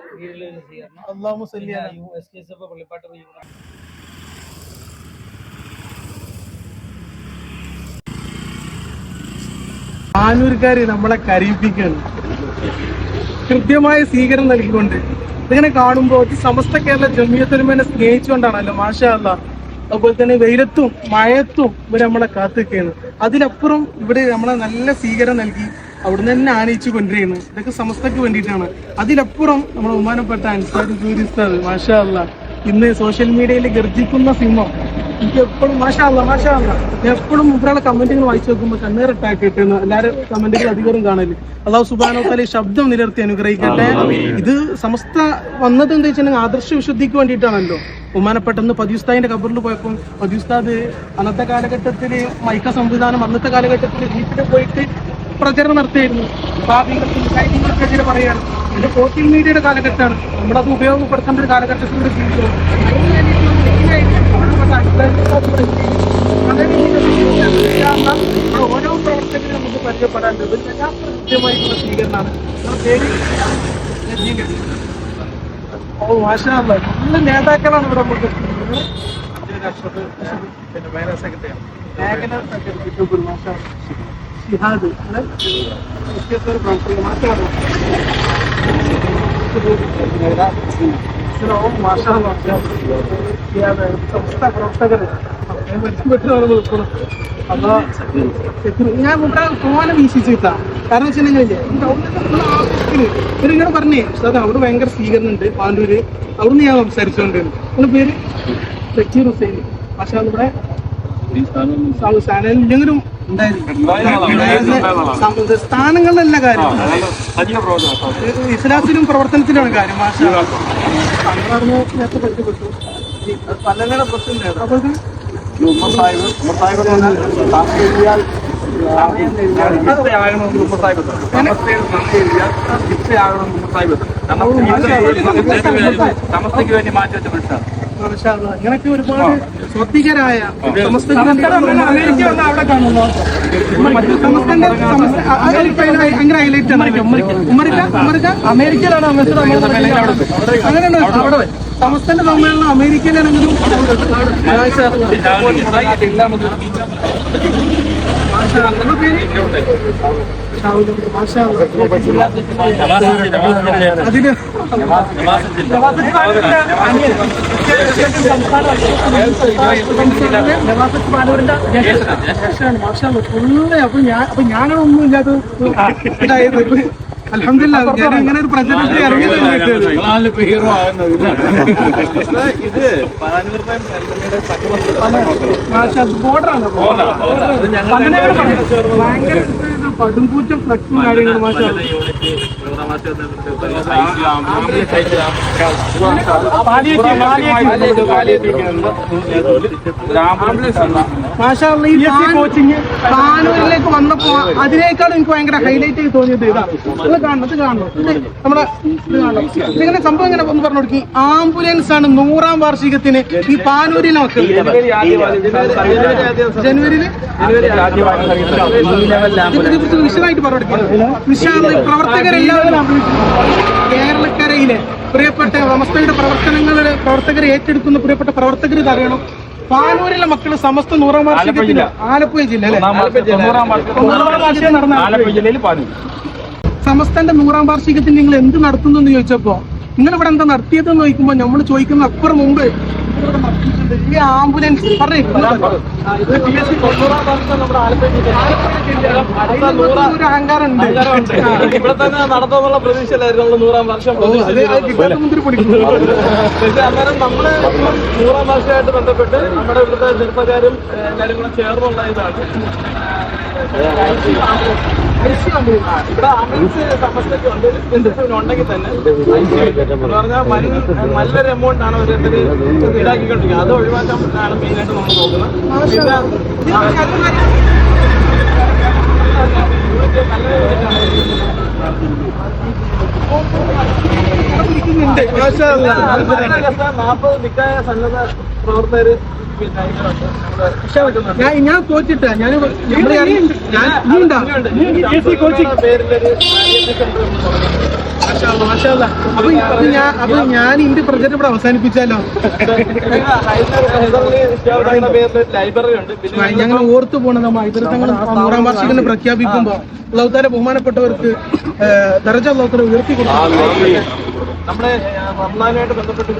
അല്ലാഹുമ്മ സല്ലി അലാ SKSF പള്ളിപ്പാട്ടൂർ ആനൂർക്കാര് നമ്മളെ കരയിപ്പിക്കുകയാണ് കൃത്യമായ സ്വീകരണം നൽകിക്കൊണ്ട്. ഇതിങ്ങനെ കാണുമ്പോൾ സമസ്ത കേരള ജമിയത്തുലമയെ സ്നേഹിച്ചുകൊണ്ടാണല്ലോ. മാഷാ അല്ലാഹ്. അതുപോലെ തന്നെ വെയിലത്തും മഴയത്തും ഇവര് നമ്മളെ കാത്തിക്കുകയാണ്. അതിലപ്പുറം ഇവിടെ നമ്മളെ നല്ല സ്വീകരണം നൽകി അവിടുന്ന് തന്നെ ആനയിച്ചു കൊണ്ടിരിക്കുന്നു. ഇതൊക്കെ സമസ്തക്ക് വേണ്ടിയിട്ടാണ്. അതിലപ്പുറം നമ്മൾ ബഹുമാനപ്പെട്ട അൻസാരി ഉസ്താദ് മാഷാ അല്ലാഹ് ഇന്ന് സോഷ്യൽ മീഡിയയിൽ ഗർജിക്കുന്ന സിംഹം. എനിക്ക് എപ്പോഴും മാഷാ അല്ലാഹ് ഞാൻ എപ്പോഴും മുമ്പുള്ള കമന്റുകൾ വായിച്ചു നോക്കുമ്പോൾ കണ്ണേറിട്ടാക്കി കിട്ടുന്നു. എല്ലാവരും കമന്റുകൾ അധികം കാണല്. അല്ലാഹു സുബ്ഹാനഹു വ തആല ശബ്ദം നിലർത്തി അനുഗ്രഹിക്കട്ടെ. ഇത് സമസ്ത വന്നത് എന്താ വെച്ചിട്ടുണ്ടെങ്കിൽ ആദർശ വിശുദ്ധിക്ക് വേണ്ടിയിട്ടാണല്ലോ. ബഹുമാനപ്പെട്ടെന്ന് പതിയുസ്താദിന്റെ ഖബറിൽ പോയപ്പോൾ പതിയുസ്താദ് അന്നത്തെ കാലഘട്ടത്തിൽ മൈക്ക സംവിധാനം അന്നത്തെ കാലഘട്ടത്തിൽ വീട്ടിൽ പോയിട്ട് പ്രചരണം നടത്തിയായിരുന്നു. ഭാവികൾക്കെതിരെ പറയാണ്. ഇത് സോഷ്യൽ മീഡിയയുടെ കാലഘട്ടമാണ്. നമ്മളത് ഉപയോഗപ്പെടുത്തേണ്ട ഒരു കാലഘട്ടത്തിലൂടെ ജീവിച്ചു. ഓരോ പ്രവർത്തകരും നമുക്ക് പരിചയപ്പെടാനുണ്ട്. ഇതെല്ലാം കൃത്യമായിട്ടുള്ള സ്വീകരണമാണ്. ഓ മാഷാ അല്ലാഹ് നല്ല നേതാക്കളാണ് ഇവിടെ നമുക്ക്. പിന്നെ മേഖലാ സെക്രട്ടറി മാഷാ ഷിഹാദ് പ്രവർത്തകർ മാഷാ മാഷാ സംസ്ഥാന പ്രവർത്തകർ അപ്പൊ ഞാൻ പോകാനും വീക്ഷിച്ചിട്ടാ. കാരണം വെച്ചിട്ടുണ്ടെങ്കിൽ ഇവരിങ്ങനെ പറഞ്ഞേ അത് അവിടെ ഭയങ്കര സ്വീകരണം ഉണ്ട് പാണ്ടൂര്. അവിടുന്ന് ഞാൻ സംസാരിച്ചുകൊണ്ടിരുന്നു. നിങ്ങളുടെ പേര്? സക്കീർ ഹുസൈൻ. പക്ഷെ ഇവിടെ ഇല്ലെങ്കിലും സ്ഥാനങ്ങളിലല്ല കാര്യം, ഇസ്ലാസിലും പ്രവർത്തനത്തിലാണ് കാര്യം. മാഷാ നേരത്തെ പരിചയപ്പെട്ടു. പല്ലങ്ങളുടെ പ്രശ്നം അപ്പോൾ ഇങ്ങനൊക്കെ ഒരുപാട് സ്വാത്വികരായ ഭയങ്കര ഹൈലൈറ്റ് ആണ്. അമേരിക്കയിലാണ് അങ്ങനെയുണ്ട്. സമസ്തന്റെ സമ്മേളനം അമേരിക്കയിലാണെങ്കിലും അതിന് ഫുള്ള് അപ്പൊ ഞാനൊന്നും ഇല്ലാത്ത ഇതായത് അൽഹംദുലില്ലാഹ് ഞാൻ ഇങ്ങനെ ഒരു പ്രചരണത്തിൽ ഇറങ്ങിയിട്ടുണ്ട്. ബോർഡറാണ് ഭയങ്കര പടുംകൂറ്റം ഫ്ലക്സും കാര്യങ്ങളും മാഷാ ഈ കോച്ചിങ് താനൂരിലേക്ക് വന്നപ്പോ അതിനേക്കാൾ എനിക്ക് ഭയങ്കര ഹൈലൈറ്റ് ആയി തോന്നിയത് ഇതാണ്. ഇത് കാണണം ഇത് നമ്മുടെ ഇത് കാണണം. ഇതിങ്ങനെ സംഭവം ഇങ്ങനെ ഒന്ന് പറഞ്ഞു കൊടുക്കി. ആംബുലൻസ് ആണ് 100ാം വാർഷികത്തിന് ഈ പാനൂരിലെ മക്കൾ ജനുവരിയിൽ വിശദമായിട്ട് പറഞ്ഞു കൊടുക്കുന്നത്. പ്രവർത്തകരെല്ലാവരും കേരളക്കരയിലെ പ്രിയപ്പെട്ട സമസ്തയുടെ പ്രവർത്തകരെ ഏറ്റെടുക്കുന്ന പ്രിയപ്പെട്ട പ്രവർത്തകർ ഇത് അറിയണം. പാനൂരിലെ മക്കള് സമസ്ത 100ാം വാർഷികത്തിന് ആലപ്പുഴ ജില്ല അല്ലെ സമസ്തന്റെ 100ാം വാർഷികത്തിന് നിങ്ങൾ എന്ത് നടത്തുന്നു എന്ന് ചോദിച്ചപ്പോ നിങ്ങൾ ഇവിടെ എന്താ നടത്തിയതെന്ന് ചോദിക്കുമ്പോ നമ്മൾ ചോദിക്കുന്ന അപ്പുറം മുമ്പ് ഈ ആംബുലൻസ് ഒരു അഹങ്കാരമുണ്ട്. ഇവിടെ തന്നെ നടത്തുന്നുള്ള പ്രതീക്ഷയിലായിരുന്നു നമ്മൾ 100ാം വർഷം മുന്തിരി പിടിക്കുന്നു. അന്നേരം നമ്മള് 100ാം വർഷമായിട്ട് ബന്ധപ്പെട്ട് നമ്മുടെ ഇവിടുത്തെ ചെറുപ്പക്കാരും എല്ലാവരും കൂടെ ചേർന്നുള്ള ഇതാണ് ഇവിടെ ആംബുലൻസ് സമസ്തയ്ക്ക് ഉണ്ടെങ്കിൽ തന്നെ എന്ന് പറഞ്ഞാൽ നല്ലൊരു എമൗണ്ട് ആണ് അവർ ഈടാക്കിക്കൊണ്ടിരിക്കുന്നത്. അത് ഒഴിവാക്കാനാണ് മെയിനായിട്ട് നമ്മൾ നോക്കുന്നത്. പിന്നെ 40 നിക്കായ സന്നദ്ധ പ്രവർത്തകര് ഞാൻ തോറ്റിട്ടാ അപ്പൊ ഞാൻ ഇതിന്റെ പ്രചരണം ഇവിടെ അവസാനിപ്പിച്ചാലോ? ലൈബ്രറി ഉണ്ട്. ഞങ്ങൾ ഓർത്തു പോണത് നമ്മൾ ഹൈദരത്തങ്ങൾ 100ാം വാർഷികം പ്രഖ്യാപിക്കുമ്പോ അല്ലാഹുതആല ബഹുമാനപ്പെട്ടവർക്ക് ദറജ അല്ലാഹുതആല ഉയർത്തി കൊടുക്കും. നമ്മുടെ റമദാനുമായിട്ട് ബന്ധപ്പെട്ട്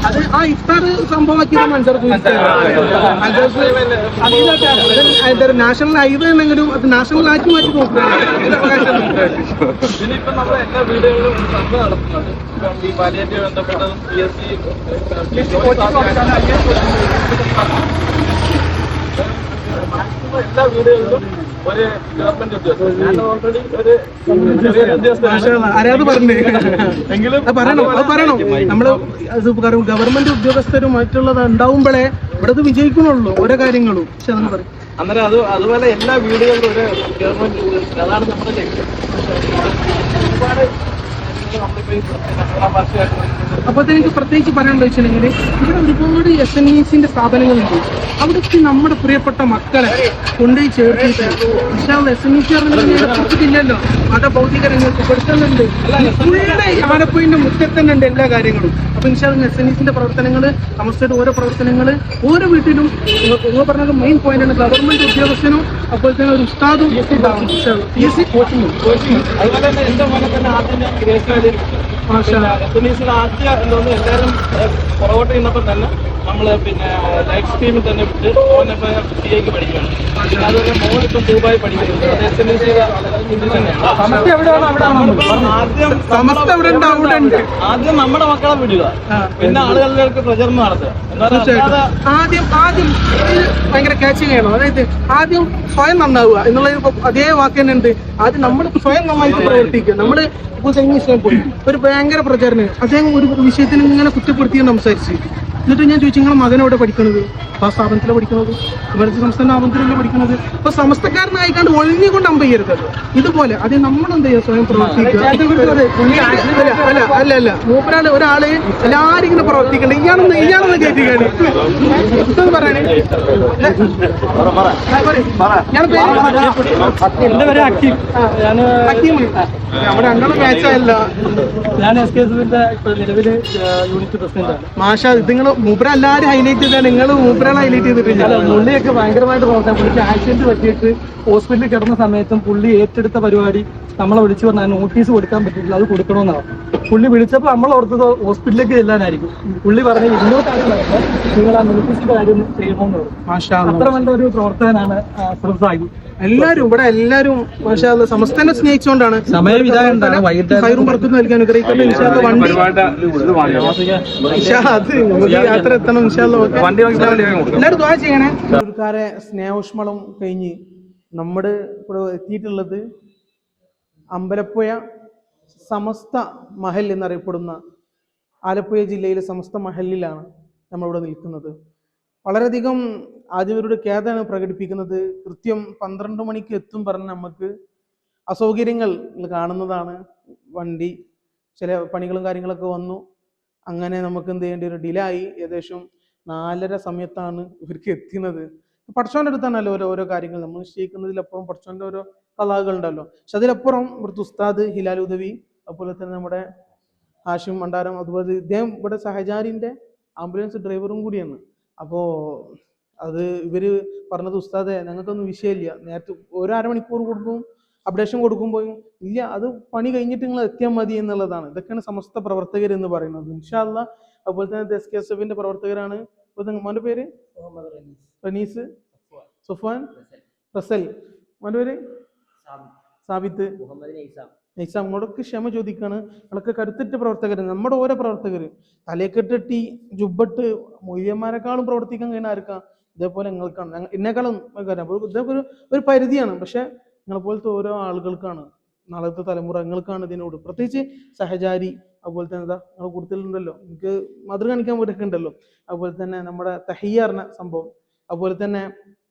അത് ആ ഇഫ്താർ സംഭവമാക്കിയത് നാഷണൽ ഹൈവേ എന്നെങ്കിലും അത് നാഷണൽ ആക്കി മാറ്റി നോക്കുകയാണ്. പിന്നെ ഇപ്പൊ നമ്മളെ എല്ലാ വീടുകളിലും സർവേ നടത്തുന്നുണ്ട്. ഈ പാലിയേറ്റീവ് ബന്ധപ്പെട്ട PSC എല്ലാ വീടുകളിലും ഒരു ഗവൺമെന്റ് ഉദ്യോഗസ്ഥൻ. ഞാൻ ഓൾറെഡി ഒരു ആരാത് പറഞ്ഞേ എങ്കിലും പറയണം. നമ്മള് ഗവൺമെന്റ് ഉദ്യോഗസ്ഥരും മറ്റുള്ളത് ഉണ്ടാവുമ്പോഴേ ഇവിടെ വിജയിക്കണുള്ളൂ ഓരോ കാര്യങ്ങളും. പക്ഷെ അതൊന്നും പറയും അന്നേരം അതുപോലെ എല്ലാ വീടുകളിലും ഒരു ഗവൺമെന്റ് ഉദ്യോഗസ്ഥൻ. അതാണ് നമ്മുടെ ലക്ഷ്യം. ഒരുപാട് അപ്പൊ എനിക്ക് പ്രത്യേകിച്ച് പറയാനുള്ള വെച്ചിട്ടുണ്ടെങ്കിൽ ഇവിടെ ഒരുപാട് SNESന്റെ സ്ഥാപനങ്ങളുണ്ട്. അവിടേക്ക് നമ്മുടെ പ്രിയപ്പെട്ട മക്കളെ കൊണ്ടുപോയി ചേർത്തിട്ട് SNES ഇല്ലല്ലോ മത ഭൗതിക രംഗത്ത് പെടുത്തുന്നുണ്ട്. ആലപ്പുഴന്റെ മുറ്റത്ത് തന്നെ ഉണ്ട് എല്ലാ കാര്യങ്ങളും. അപ്പൊ SNESന്റെ പ്രവർത്തനങ്ങൾ സമസ്തയുടെ ഓരോ പ്രവർത്തനങ്ങൾ ഓരോ വീട്ടിലും നിങ്ങൾ പറഞ്ഞത് മെയിൻ പോയിന്റ് ആണ്. ഗവൺമെന്റ് ഉദ്യോഗസ്ഥനും അതുപോലെ തന്നെ ഒരു ഉസ്താദും PSC കോച്ചിങ്ങും. അതുപോലെ തന്നെ എന്റെ പോലെ തന്നെ ആദ്യം ആദ്യം എന്തോന്ന് എല്ലാവരും പുറകോട്ട് നിന്നപ്പോൾ തന്നെ നമ്മള് പിന്നെ ലൈഫ് സ്ട്രീമിൽ തന്നെ വിട്ട് മോനിപ്പോ CAക്ക് പഠിക്കുകയാണ്. അതുപോലെ മോനിപ്പം ദുബായി പഠിക്കുന്നുണ്ട്. ആദ്യം നമ്മുടെ മക്കളെ വിടുക, പിന്നെ ആളുകളിലേക്ക് പ്രചരണം നടത്തുക. ആദ്യം ഭയങ്കര ക്യാച്ചിങ് ചെയ്യണം. അതായത് ആദ്യം സ്വയം നന്നാവുക എന്നുള്ള അതേ വാക്ക് തന്നെ ഉണ്ട്. ആദ്യം നമ്മൾ സ്വയം നന്നായിട്ട് പ്രവർത്തിക്കുക. നമ്മള് പോയി ഒരു ഭയങ്കര പ്രചാരണം അദ്ദേഹം ഒരു വിഷയത്തിന് ഇങ്ങനെ കുറ്റപ്പെടുത്തി സംസാരിച്ച് എന്നിട്ട് ഞാൻ ചോദിച്ചു നിങ്ങളെ മകൻ എവിടെ പഠിക്കണത്? ആ സ്ഥാപനത്തിലാണ് പഠിക്കുന്നത്. ഇവിടുത്തെ സംസ്ഥാന ആഭ്യന്തരമല്ലേ പഠിക്കുന്നത്? അപ്പൊ സമസ്തക്കാരനായിക്കാണ്ട് ഒഴിഞ്ഞുകൊണ്ട് അമ്പയ്യരുത്. ഇതുപോലെ അത് നമ്മളെന്ത് ചെയ്യുക? സ്വയം പ്രവർത്തിക്കുക. അല്ല മൂപ്പരാള് ഒരാള് എല്ലാരും ഇങ്ങനെ പ്രവർത്തിക്കണ്ടേ ഇയാളൊന്ന് കയറ്റിക്കാണ് പറയണേ. എന്റെ പേര് ഹക്കീം. നമ്മുടെ രണ്ടാളും മാച്ചല്ല. ഞാൻ SKSന്റെ നിലവില് യൂണിറ്റ് പ്രസിഡന്റാണ്. മാഷാ ഇത് നിങ്ങൾ മൂപ്പര എല്ലാവരും ഹൈലൈറ്റ് ചെയ്താണ്. നിങ്ങൾ മൂപ്പരാണ് ഹൈലൈറ്റ് ചെയ്തിട്ടില്ല. പുള്ളിയൊക്കെ ഭയങ്കരമായിട്ട് പ്രവർത്തനം. പുള്ളിക്ക് ആക്സിഡന്റ് പറ്റിയിട്ട് ഹോസ്പിറ്റലിൽ കിടന്ന സമയത്തും പുള്ളി ഏറ്റെടുത്ത പരിപാടി നമ്മളെ വിളിച്ചു പറഞ്ഞാൽ നോട്ടീസ് കൊടുക്കാൻ പറ്റില്ല, അത് കൊടുക്കണമെന്നാണ്. പുള്ളി വിളിച്ചപ്പോൾ നമ്മൾ ഓർത്തത് ഹോസ്പിറ്റലിലേക്ക് ചെല്ലാനായിരിക്കും. പുള്ളി പറഞ്ഞ് ഇങ്ങോട്ടാണ് നിങ്ങൾ ആ നോട്ടീസിന്റെ കാര്യം ചെയ്യണമെന്ന് പറഞ്ഞു. അത്ര നല്ലൊരു പ്രവർത്തകനാണ് സാഹിബ്. എല്ലാരും ഇവിടെ എല്ലാരും മാഷാ അല്ലാ സമസ്തനെ സ്നേഹിച്ചുകൊണ്ടാണ് സമയം ഇതായതുകൊണ്ടാണ് വൈകിട്ട് ഹൈറും പുറത്തുനിന്ന് നൽകാൻ അനുഗ്രഹിക്കട്ടെ. ഇൻഷാ അല്ലാ വണ്ടി അത് നമുക്ക് യാത്ര എത്തണം. ഇൻഷാ അല്ലാ ഓക്കേ. എല്ലാവരും ദുആ ചെയ്യണേ. ആൾക്കാരെ സ്നേഹോഷ്മളം കഴിഞ്ഞ് നമ്മുടെ ഇവിടെ എത്തിയിട്ടുള്ളത് അമ്പലപ്പുഴ സമസ്ത മഹൽ എന്നറിയപ്പെടുന്ന ആലപ്പുഴ ജില്ലയിലെ സമസ്ത മഹലിലാണ് നമ്മളിവിടെ നിൽക്കുന്നത്. വളരെയധികം ആദ്യവരുടെ ഖേദമാണ് പ്രകടിപ്പിക്കുന്നത്. കൃത്യം 12 മണിക്ക് എത്തും പറഞ്ഞ് നമുക്ക് അസൗകര്യങ്ങൾ കാണുന്നതാണ്. വണ്ടി ചില പണികളും കാര്യങ്ങളൊക്കെ വന്നു. അങ്ങനെ നമുക്ക് എന്ത് ചെയ്യേണ്ടി ഒരു ഡിലേ ആയി. ഏകദേശം 4:30 സമയത്താണ് ഇവർക്ക് എത്തുന്നത്. പടച്ചോൻ്റെ അടുത്താണല്ലോ ഓരോ കാര്യങ്ങൾ നമ്മൾ നിശ്ചയിക്കുന്നതിലപ്പുറം പടച്ചോൻ്റെ ഓരോ കലാകൾ ഉണ്ടല്ലോ. പക്ഷെ അതിലപ്പുറം ഇവിടുത്തെ ഉസ്താദ് ഹിലാൽ ഉദവി, അതുപോലെ തന്നെ നമ്മുടെ ഹാഷിം മണ്ടാരം, അതുപോലെ ഇദ്ദേഹം ഇവിടെ സഹചാരിൻ്റെ ആംബുലൻസ് ഡ്രൈവറും കൂടിയാണ്. അപ്പോൾ അത് ഇവർ പറഞ്ഞത് ഉസ്താദെ ഞങ്ങൾക്കൊന്നും വിഷയമില്ല, നേരത്തെ ഒരു അരമണിക്കൂർ കൊടുക്കും അപ്ഡേഷൻ കൊടുക്കുമ്പോൾ ഇല്ല, അത് പണി കഴിഞ്ഞിട്ട് നിങ്ങൾ എത്തിയാൽ മതി എന്നുള്ളതാണ്. ഇതൊക്കെയാണ് സമസ്ത പ്രവർത്തകർ എന്ന് പറയുന്നത്. ഇൻഷാ അല്ലാ. അതുപോലെ തന്നെ SKSF പ്രവർത്തകരാണ്. മോൻ്റെ പേര് റനീസ്, സുഫാൻ, റസൽ, മോൻ്റെ പേര് സാബിത്ത്, നൈസാം. ഇങ്ങോട്ടൊക്കെ ക്ഷമ ചോദിക്കാണ്. നിങ്ങളൊക്കെ കരുത്തിട്ട പ്രവർത്തകർ, നമ്മുടെ ഓരോ പ്രവർത്തകർ തലക്കെട്ടിട്ടി ജുബട്ട് മൊയ്യന്മാരെക്കാളും പ്രവർത്തിക്കാൻ കഴിയുന്ന ആർക്കാ? ഇതേപോലെ നിങ്ങൾക്കാണ്. എന്നെക്കാളും ഇതേപോലെ ഒരു പരിധിയാണ്. പക്ഷെ നിങ്ങളെപ്പോലത്തെ ഓരോ ആളുകൾക്കാണ്, നാളത്തെ തലമുറ നിങ്ങൾക്കാണ് ഇതിനോട്. പ്രത്യേകിച്ച് സഹചാരി, അതുപോലെ തന്നെ എന്താ നിങ്ങൾ കൂടുതലുണ്ടല്ലോ, എനിക്ക് മധുര കാണിക്കാൻ പോലൊക്കെ ഉണ്ടല്ലോ. അതുപോലെ തന്നെ നമ്മുടെ തഹിയ്യ സംഭവം, അതുപോലെ തന്നെ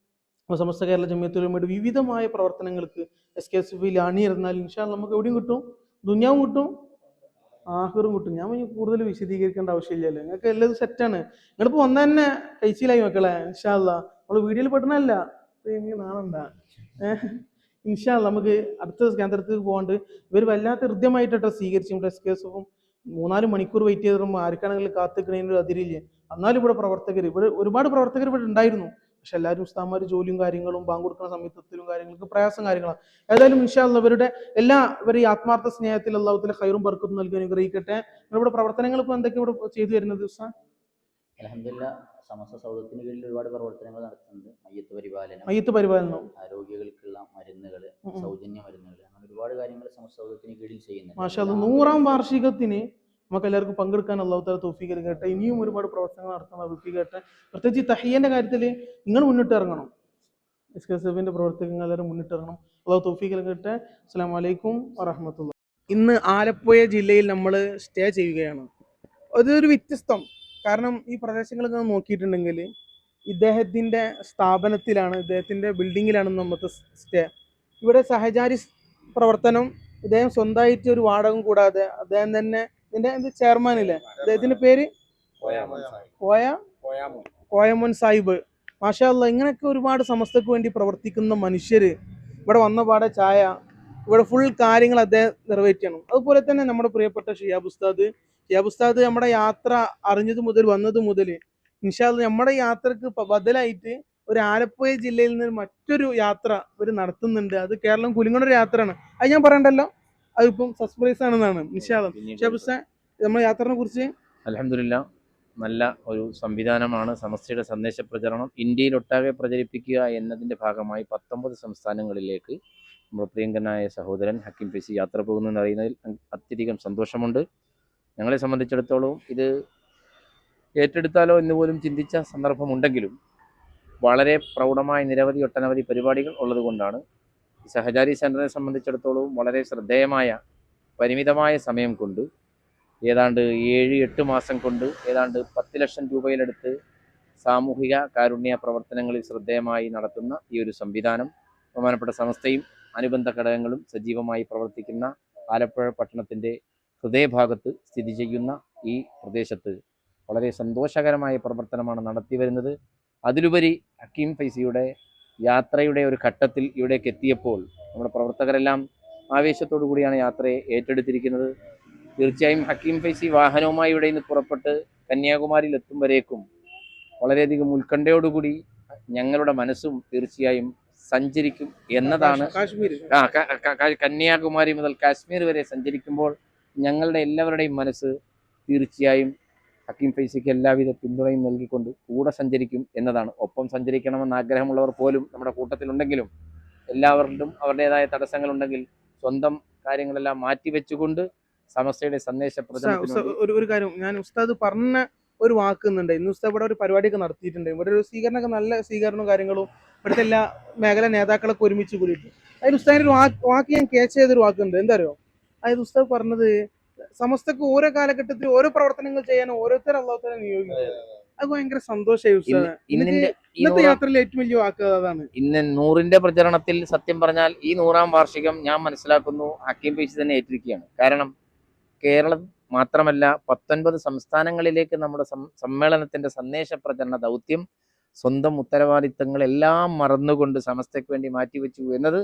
സമസ്ത കേരള ജമിയത്തുൽ ഉലമയുടെ വിവിധമായ പ്രവർത്തനങ്ങൾക്ക് SKSF അണിയിരുന്നാൽ ഇൻഷാ അല്ലാ നമുക്ക് എവിടെയും കിട്ടും, ദുനിയാവും കിട്ടും ആഖിറും കിട്ടും. ഞാൻ കൂടുതൽ വിശദീകരിക്കേണ്ട ആവശ്യമില്ലല്ലോ, നിങ്ങൾക്ക് എല്ലാം സെറ്റാണ്. നിങ്ങളിപ്പോൾ വന്ന തന്നെ കഴിച്ചില്ലായി മക്കളെ. ഇൻഷാ അല്ലാ നമ്മൾ വീഡിയോയിൽ പെടുന്നല്ല, നാളെന്താ ഇൻഷാ അല്ലാ നമുക്ക് അടുത്ത കേന്ദ്രത്തിൽ പോകാണ്ട്. ഇവർ വല്ലാത്ത ഹൃദ്യമായിട്ടോ സ്വീകരിച്ചു. നമ്മുടെ SKSF 3-4 മണിക്കൂർ വെയിറ്റ് ചെയ്തിട്ടുമ്പോൾ ആർക്കാണെങ്കിലും കാത്തിക്കുന്നതിന് അതിരില്ലേ. എന്നാലും ഇവിടെ പ്രവർത്തകർ, ഇവിടെ ഒരുപാട് പ്രവർത്തകർ ഇവിടെ ഉണ്ടായിരുന്നു. പക്ഷെ എല്ലാവരും ഉസ്താദ്മാർ ജോലിയും കാര്യങ്ങളും ബാങ്ക് കൊടുക്കുന്ന സമയത്തും കാര്യങ്ങൾക്ക് പ്രയാസം കാര്യങ്ങളാണ്. ഏതായാലും ഇൻഷാ അല്ലാ ഇവരുടെ ഇവർ ഈ ആത്മാർത്ഥ സ്നേഹത്തിൽ അല്ലാഹു തആല ഖൈറും ബർക്കത്തും നൽകി അനുഗ്രഹിക്കട്ടെ. നിങ്ങളുടെ പ്രവർത്തനങ്ങൾ ഇപ്പോൾ എന്തൊക്കെ ഇവിടെ ചെയ്തു വരുന്നത്? അൽഹംദുലില്ലാഹ് സമസ്ത സൗദത്തിന് കീഴിൽ ഒരുപാട് പ്രവർത്തനങ്ങൾ നടത്തുന്നുണ്ട്. മയ്യത്ത് പരിപാലനം, രോഗികൾക്കുള്ള മരുന്നുകൾ, സൗജന്യ മരുന്നുകൾ, അങ്ങനെ ഒരുപാട് കാര്യങ്ങൾ സമസ്ത സൗദത്തിന് കീഴിൽ ചെയ്യുന്നുണ്ട്. മാഷാ അല്ലാ 100-ാം വാർഷികത്തിന് നമുക്ക് എല്ലാവർക്കും പങ്കെടുക്കാൻ അല്ലാഹു തആല തൗഫീഖ് നൽകട്ടെ. ഇനിയും ഒരുപാട് പ്രവർത്തനങ്ങൾ നടത്താൻ തൗഫീഖ് നൽകട്ടെ. പ്രത്യേകിച്ച് തഹിയ്യന്റെ കാര്യത്തിൽ നിങ്ങൾ മുന്നിട്ട് ഇറങ്ങണം. SKSF പ്രവർത്തകങ്ങൾ എല്ലാവരും മുന്നിട്ട് ഇറങ്ങണം. അല്ലാഹു തൗഫീഖ് നൽകട്ടെ. അസ്സലാമു അലൈക്കും വറഹ്മത്തുള്ളാഹി. ഇന്ന് ആലപ്പുഴ ജില്ലയിൽ നമ്മൾ സ്റ്റേ ചെയ്യുകയാണ്. അതൊരു വ്യത്യസ്തം. കാരണം ഈ പ്രദേശങ്ങളൊക്കെ നോക്കിയിട്ടുണ്ടെങ്കിൽ ഇദ്ദേഹത്തിൻ്റെ സ്ഥാപനത്തിലാണ്, ഇദ്ദേഹത്തിൻ്റെ ബിൽഡിങ്ങിലാണ് നമുക്ക് സ്റ്റേ. ഇവിടെ സഹചാരി പ്രവർത്തനം ഇദ്ദേഹം സ്വന്തമായിട്ട് ഒരു വാടകം കൂടാതെ അദ്ദേഹം തന്നെ ഇതിൻ്റെ ചെയർമാനില്ലേ, അദ്ദേഹത്തിൻ്റെ പേര് കോയമോൻ സാഹിബ്. മാഷാ അല്ലാ ഇങ്ങനെയൊക്കെ ഒരുപാട് സമസ്തക്ക് വേണ്ടി പ്രവർത്തിക്കുന്ന മനുഷ്യർ ഇവിടെ വന്ന പാടെ ചായ, ഇവിടെ ഫുൾ കാര്യങ്ങൾ അദ്ദേഹം നിറവേറ്റണം. അതുപോലെ തന്നെ നമ്മുടെ പ്രിയപ്പെട്ട ഷിയാബ് ഉസ്താദ് നമ്മുടെ യാത്ര അറിഞ്ഞത് മുതൽ വന്നത് മുതൽ ഇൻഷാ അല്ലാ നമ്മുടെ യാത്രക്ക് ബദലായിട്ട് ഒരു ആലപ്പുഴ ജില്ലയിൽ നിന്ന് മറ്റൊരു യാത്ര ഇവർ നടത്തുന്നുണ്ട്. അത് കേരളം കുലുങ്ങുന്ന ഒരു യാത്രയാണ്. അത് ഞാൻ പറയണ്ടല്ലോ, അതിപ്പം സർപ്രൈസ് ആണെന്നാണ്. ഇൻഷാ അല്ലാ ഷിയാബ് ഉസ്താദ് നമ്മുടെ യാത്രയെ കുറിച്ച്. അൽഹംദുലില്ലാഹ് നല്ല ഒരു സംവിധാനമാണ് സമസ്തയുടെ സന്ദേശ പ്രചരണം ഇന്ത്യയിലൊട്ടാകെ പ്രചരിപ്പിക്കുക എന്നതിൻ്റെ ഭാഗമായി 19 സംസ്ഥാനങ്ങളിലേക്ക് നമ്മുടെ പ്രിയങ്കനായ സഹോദരൻ ഹക്കീം ഫൈസി യാത്ര പോകുന്നതെന്ന് അറിയുന്നതിൽ അത്യധികം സന്തോഷമുണ്ട്. ഞങ്ങളെ സംബന്ധിച്ചിടത്തോളം ഇത് ഏറ്റെടുത്താലോ എന്ന് പോലും ചിന്തിച്ച സന്ദർഭമുണ്ടെങ്കിലും വളരെ പ്രൗഢമായ ഒട്ടനവധി പരിപാടികൾ ഉള്ളതുകൊണ്ടാണ് ഈ സഹചാരി സെൻ്ററിനെ സംബന്ധിച്ചിടത്തോളം വളരെ ശ്രദ്ധേയമായ പരിമിതമായ സമയം കൊണ്ട് ഏതാണ്ട് 7-8 മാസം കൊണ്ട് ഏതാണ്ട് 10 ലക്ഷം രൂപയിലെടുത്ത് സാമൂഹിക കാരുണ്യ പ്രവർത്തനങ്ങളിൽ ശ്രദ്ധേയമായി നടത്തുന്ന ഈ ഒരു സംവിധാനം ബഹുമാനപ്പെട്ട സമസ്തയും അനുബന്ധ ഘടകങ്ങളും സജീവമായി പ്രവർത്തിക്കുന്ന ആലപ്പുഴ പട്ടണത്തിൻ്റെ ഹൃദയഭാഗത്ത് സ്ഥിതി ചെയ്യുന്ന ഈ പ്രദേശത്ത് വളരെ സന്തോഷകരമായ പ്രവർത്തനമാണ് നടത്തി വരുന്നത്. അതിലുപരി ഹക്കീം ഫൈസിയുടെ യാത്രയുടെ ഒരു ഘട്ടത്തിൽ ഇവിടേക്ക് എത്തിയപ്പോൾ നമ്മുടെ പ്രവർത്തകരെല്ലാം ആവേശത്തോടു കൂടിയാണ് യാത്രയെ ഏറ്റെടുത്തിരിക്കുന്നത്. തീർച്ചയായും ഹക്കീം ഫൈസി വാഹനവുമായി ഇവിടെ നിന്ന് പുറപ്പെട്ട് കന്യാകുമാരിയിൽ എത്തും വരേക്കും വളരെയധികം ഉത്കണ്ഠയോടുകൂടി ഞങ്ങളുടെ മനസ്സും തീർച്ചയായും സഞ്ചരിക്കും എന്നതാണ്. കന്യാകുമാരി മുതൽ കാശ്മീർ വരെ സഞ്ചരിക്കുമ്പോൾ ഞങ്ങളുടെ എല്ലാവരുടെയും മനസ്സ് തീർച്ചയായും ഹക്കീം ഫൈസിക്ക് എല്ലാവിധ പിന്തുണയും നൽകിക്കൊണ്ട് കൂടെ സഞ്ചരിക്കും എന്നതാണ്. ഒപ്പം സഞ്ചരിക്കണമെന്ന് ആഗ്രഹമുള്ളവർ പോലും നമ്മുടെ കൂട്ടത്തിലുണ്ടെങ്കിലും എല്ലാവരിലും അവരുടേതായ തടസ്സങ്ങളുണ്ടെങ്കിൽ സ്വന്തം കാര്യങ്ങളെല്ലാം മാറ്റിവെച്ചുകൊണ്ട് സമസ്തയുടെ സന്ദേശ പ്രചരണത്തിന് ഒരു കാര്യം ഞാൻ ഉസ്താദ് പറഞ്ഞ ഒരു വാക്കുന്നുണ്ട്. ഇന്ന് ഉസ്താദ് ഇവിടെ ഒരു പരിപാടിയൊക്കെ നടത്തിയിട്ടുണ്ട്. ഇവിടെ ഒരു സ്വീകരണമൊക്കെ നല്ല സ്വീകരണവും കാര്യങ്ങളും ഇവിടുത്തെ എല്ലാ മേഖലാ നേതാക്കളൊക്കെ ഒരുമിച്ച് കൂടിയിട്ട് അതിൽ ഉസ്താദിന്റെ ഒരു വാക്ക് ഞാൻ ക്യാച്ച് ചെയ്തൊരു വാക്കുണ്ട്. എന്താ അറിയോ? അതായത് ഉസ്താദ് പറഞ്ഞത് സമസ്തക്ക് ഓരോ കാലഘട്ടത്തിൽ ഓരോ പ്രവർത്തനങ്ങൾ ചെയ്യാൻ ഓരോരുത്തർ അള്ളാഹുത്താല നിയോഗിക്കുന്നത്. അത് ഭയങ്കര സന്തോഷമായി ഉസ്താദ്. ഇന്നത്തെ യാത്രയിൽ ഏറ്റവും വലിയ വാക്ക് അതാണ്. ഇന്ന് 100ന്റെ പ്രചരണത്തിൽ സത്യം പറഞ്ഞാൽ ഈ 100ാം വാർഷികം ഞാൻ മനസ്സിലാക്കുന്നു ഹക്കീം പൈസ തന്നെ ഏറ്റിരിക്കുകയാണ്. കാരണം കേരളം മാത്രമല്ല 19 സംസ്ഥാനങ്ങളിലേക്ക് നമ്മുടെ സമ്മേളനത്തിന്റെ സന്ദേശ പ്രചരണ ദൗത്യം സ്വന്തം ഉത്തരവാദിത്തങ്ങളെല്ലാം മറന്നുകൊണ്ട് സമസ്തയ്ക്ക് വേണ്ടി മാറ്റിവെച്ചു എന്നത്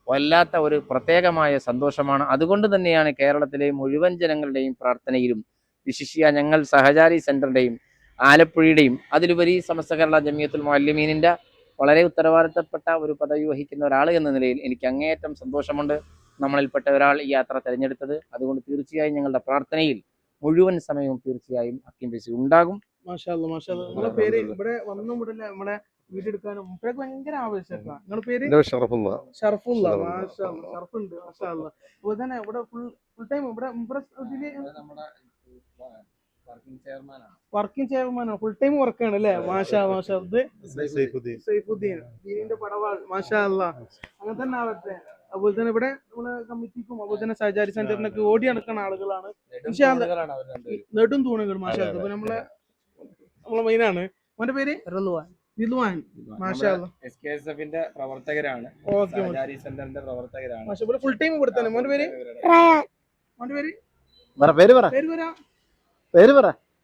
വല്ലാത്ത ഒരു പ്രത്യേകമായ സന്തോഷമാണ്. അതുകൊണ്ട് തന്നെയാണ് കേരളത്തിലെ മുഴുവൻ ജനങ്ങളുടെയും പ്രാർത്ഥനയിലും വിശിഷ്യ ഞങ്ങൾ സഹചാരി സെന്ററിന്റെയും ആലപ്പുഴയുടെയും അതിലുപരി സമസ്ത കേരള ജമിയത്തുൽ മുഅല്ലിമീനിന്റെ വളരെ ഉത്തരവാദിത്തപ്പെട്ട ഒരു പദവി വഹിക്കുന്ന ഒരാൾ എന്ന നിലയിൽ എനിക്ക് അങ്ങേയറ്റം സന്തോഷമുണ്ട് നമ്മളിൽപ്പെട്ട ഒരാൾ ഈ യാത്ര തിരഞ്ഞെടുത്തത്. അതുകൊണ്ട് തീർച്ചയായും ഞങ്ങളുടെ പ്രാർത്ഥനയിൽ മുഴുവൻ സമയവും തീർച്ചയായും ഹക്കീം പൈസ ഉണ്ടാകും. മാഷാ അല്ലാ, മാഷാ അല്ലാ. നിങ്ങളെ പേര് ഇവിടെ വന്നും ഇവിടെ നമ്മളെ വീഡിയോ എടുക്കാനും മുപ്പേക്ക് ഭയങ്കര ആവേശമാണ്. നിങ്ങളുടെ പേര് ഷറഫുള്ള. ഷറഫുള്ള. മാഷാ അല്ലാ, ഷറഫുണ്ട്. മാഷാ അല്ലാ. അതുപോലെ തന്നെ ഇവിടെ ഫുൾ ടൈം ഇവിടെ വർക്കിംഗ് ചെയർമാനാണ്. ഫുൾ ടൈം വർക്കാണ് അല്ലേ? മാഷാ മാഷാ. ഇത് സൈഫുദ്ദീൻ ദീനിന്റെ പടവാൾ. മാഷാ അല്ലാ. അങ്ങനെ തന്നെ ആവട്ടെ. അതുപോലെ തന്നെ ഇവിടെ നമ്മളെ കമ്മിറ്റിക്കും അതുപോലെ തന്നെ സഹചാരി സെന്ററിനൊക്കെ ഓടി നടക്കുന്ന ആളുകളാണ്. നെടും തൂണുകൾ. മാഷാ അല്ലാ. നമ്മളെ മെയിനാണ്. അവന്റെ പേര് റിദ്വാൻ. മാഷാ അല്ലാ. SKSF-ന്റെ പ്രവർത്തകരാണ്. ഓക്കെ. സഹചാരി സെന്ററിന്റെ പ്രവർത്തകരാണ്. മാഷാ. ഇവിടെ ഫുൾ ടൈം ഇവിടെ തന്നെ. മോന്റെ പേര്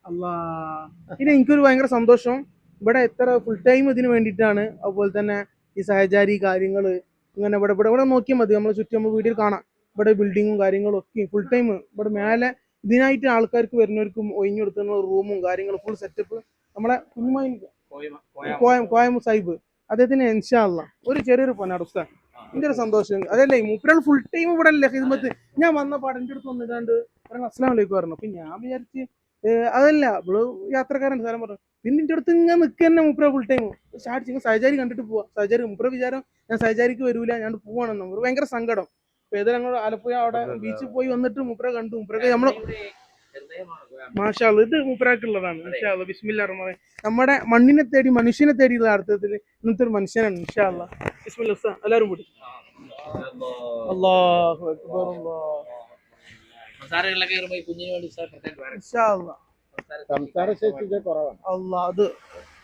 അല്ലാ. പിന്നെ എനിക്കൊരു ഭയങ്കര സന്തോഷം. ഇവിടെ എത്ര ഫുൾ ടൈം ഇതിന് വേണ്ടിയിട്ടാണ്. അതുപോലെ തന്നെ ഈ സഹചാരി കാര്യങ്ങള് ഇങ്ങനെ ഇവിടെ ഇവിടെ ഇവിടെ നോക്കിയാൽ മതി. നമ്മളെ ചുറ്റും നമ്മൾ വീഡിയോയിൽ കാണാം. ഇവിടെ ബിൽഡിങ്ങും കാര്യങ്ങളും ഒക്കെ ഫുൾ ടൈം ഇവിടെ മേലെ ഇതിനായിട്ട് ആൾക്കാർക്ക് വരുന്നവർക്കും ഒഴിഞ്ഞു കൊടുക്കുന്ന റൂമും കാര്യങ്ങളും ഫുൾ സെറ്റപ്പ് നമ്മളെ കോയം സാഹിബ് അദ്ദേഹത്തിന് ഇൻഷാ അല്ലാ ഒരു ചെറിയൊരു പൊന്നാട് ഉസ്താദ്. എൻ്റെ ഒരു സന്തോഷം അതല്ലേ. മൂപ്പരാൾ ഫുൾ ടൈം ഇവിടെ അല്ലേ ഹിദ്മത്ത്. ഞാൻ വന്ന പാടൻ്റെ അടുത്ത് വന്നിട്ടാണ്ട് അസ്സലാമു അലൈക്കും പറഞ്ഞു. അപ്പൊ ഞാൻ വിചാരിച്ച് അതല്ല ഇവിടെ യാത്രക്കാരൻ സ്ഥലം പറഞ്ഞു. പിന്നെ എൻ്റെ അടുത്ത് ഇങ്ങനെ നിൽക്കുക തന്നെ മൂപ്പര ഫുൾ ടൈം. സ്റ്റാർട്ട് സഹചാരി കണ്ടിട്ട് പോവാ. സഹചാരി മൂപ്പര വിചാരം ഞാൻ സഹചാരിക്ക് വരൂല, ഞാൻ പോവാണെന്ന്. ഒരു ഭയങ്കര സങ്കടം. അപ്പൊ ഏതായാലും ഞങ്ങൾ ആലപ്പുഴ അവിടെ ബീച്ചിൽ പോയി വന്നിട്ട് മൂപ്പര കണ്ടു. മൂപ്പരൊക്കെ നമ്മള് മാഷാ അല്ലാ ഇത് മൂപ്പരാക്കുള്ളതാണ്. ഇൻഷാ അല്ലാ. ബിസ്മില്ലാഹിർ റഹ്മാനിർ റഹീം. നമ്മുടെ മണ്ണിനെ തേടി മനുഷ്യനെ തേടിയുള്ള അർത്ഥത്തിൽ ഇന്നത്തെ ഒരു മനുഷ്യനാണ്. ഇൻഷാ അല്ലാ. ബിസ്മില്ലാ ഉസ്താദ്. എല്ലാവരും കൂടി അല്ലാഹു അക്ബർ. അല്ലാ അത്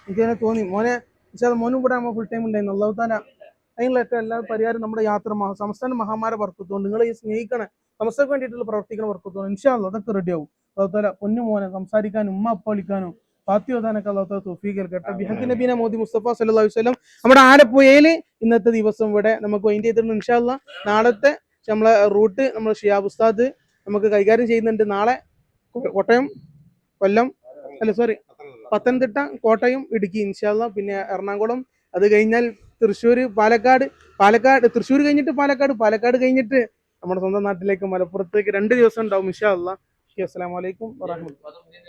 എനിക്കങ്ങനെ തോന്നി. മോനെ മോനും കൂടെ നമ്മൾ ഫുൾ ടൈം ഉണ്ടായിരുന്നു. അല്ലാഹു തആല അതിനുള്ള എല്ലാ പരിഹാരം നമ്മുടെ യാത്ര സംസ്ഥാന മഹാമാര വർക്കത്തോണ്ട് നിങ്ങൾ ഈ സ്നേഹിക്കണേ സമസ്തക്ക് വേണ്ടിയിട്ടുള്ള പ്രവർത്തിക്കുന്ന വർക്കത്തോണ്ട് ഇൻഷാ അല്ലാ അതൊക്കെ റെഡിയാവും. അല്ലാഹു തആല പൊന്നു മോനെ സംസാരിക്കാനും ഉമ്മ അപ്പ വിളിക്കാനും ഫാത്തിയോദാനൊക്കെ അല്ലാഹു തആല തൗഫീഖ് നൽകട്ടെ. ബിഹഖ് നബീന മുഹമ്മദ് മുസ്തഫ സല്ലല്ലാഹു അലൈഹി വസല്ലം. നമ്മുടെ ആലപ്പുഴയിൽ ഇന്നത്തെ ദിവസം ഇവിടെ നമുക്ക് വൈൻഡ് ചെയ്തിട്ടുണ്ട്. ഇൻഷാ അല്ലാ നാളത്തെ നമ്മളെ റൂട്ട് നമ്മൾ ഷിയാബ് ഉസ്താദ് നമുക്ക് കൈകാര്യം ചെയ്യുന്നുണ്ട്. നാളെ കോട്ടയം, കൊല്ലം അല്ല സോറി പത്തനംതിട്ട, കോട്ടയം, ഇടുക്കി ഇൻഷാ അല്ലാ. പിന്നെ എറണാകുളം, അത് കഴിഞ്ഞാൽ തൃശ്ശൂർ, പാലക്കാട് തൃശ്ശൂർ കഴിഞ്ഞിട്ട് പാലക്കാട് കഴിഞ്ഞിട്ട് നമ്മുടെ സ്വന്തം നാട്ടിലേക്ക് മലപ്പുറത്തേക്ക് 2 ദിവസം ഉണ്ടാവും ഇൻഷാ അല്ലാ. അസ്സലാമു അലൈക്കും വറഹ്മത്തുള്ളാഹി.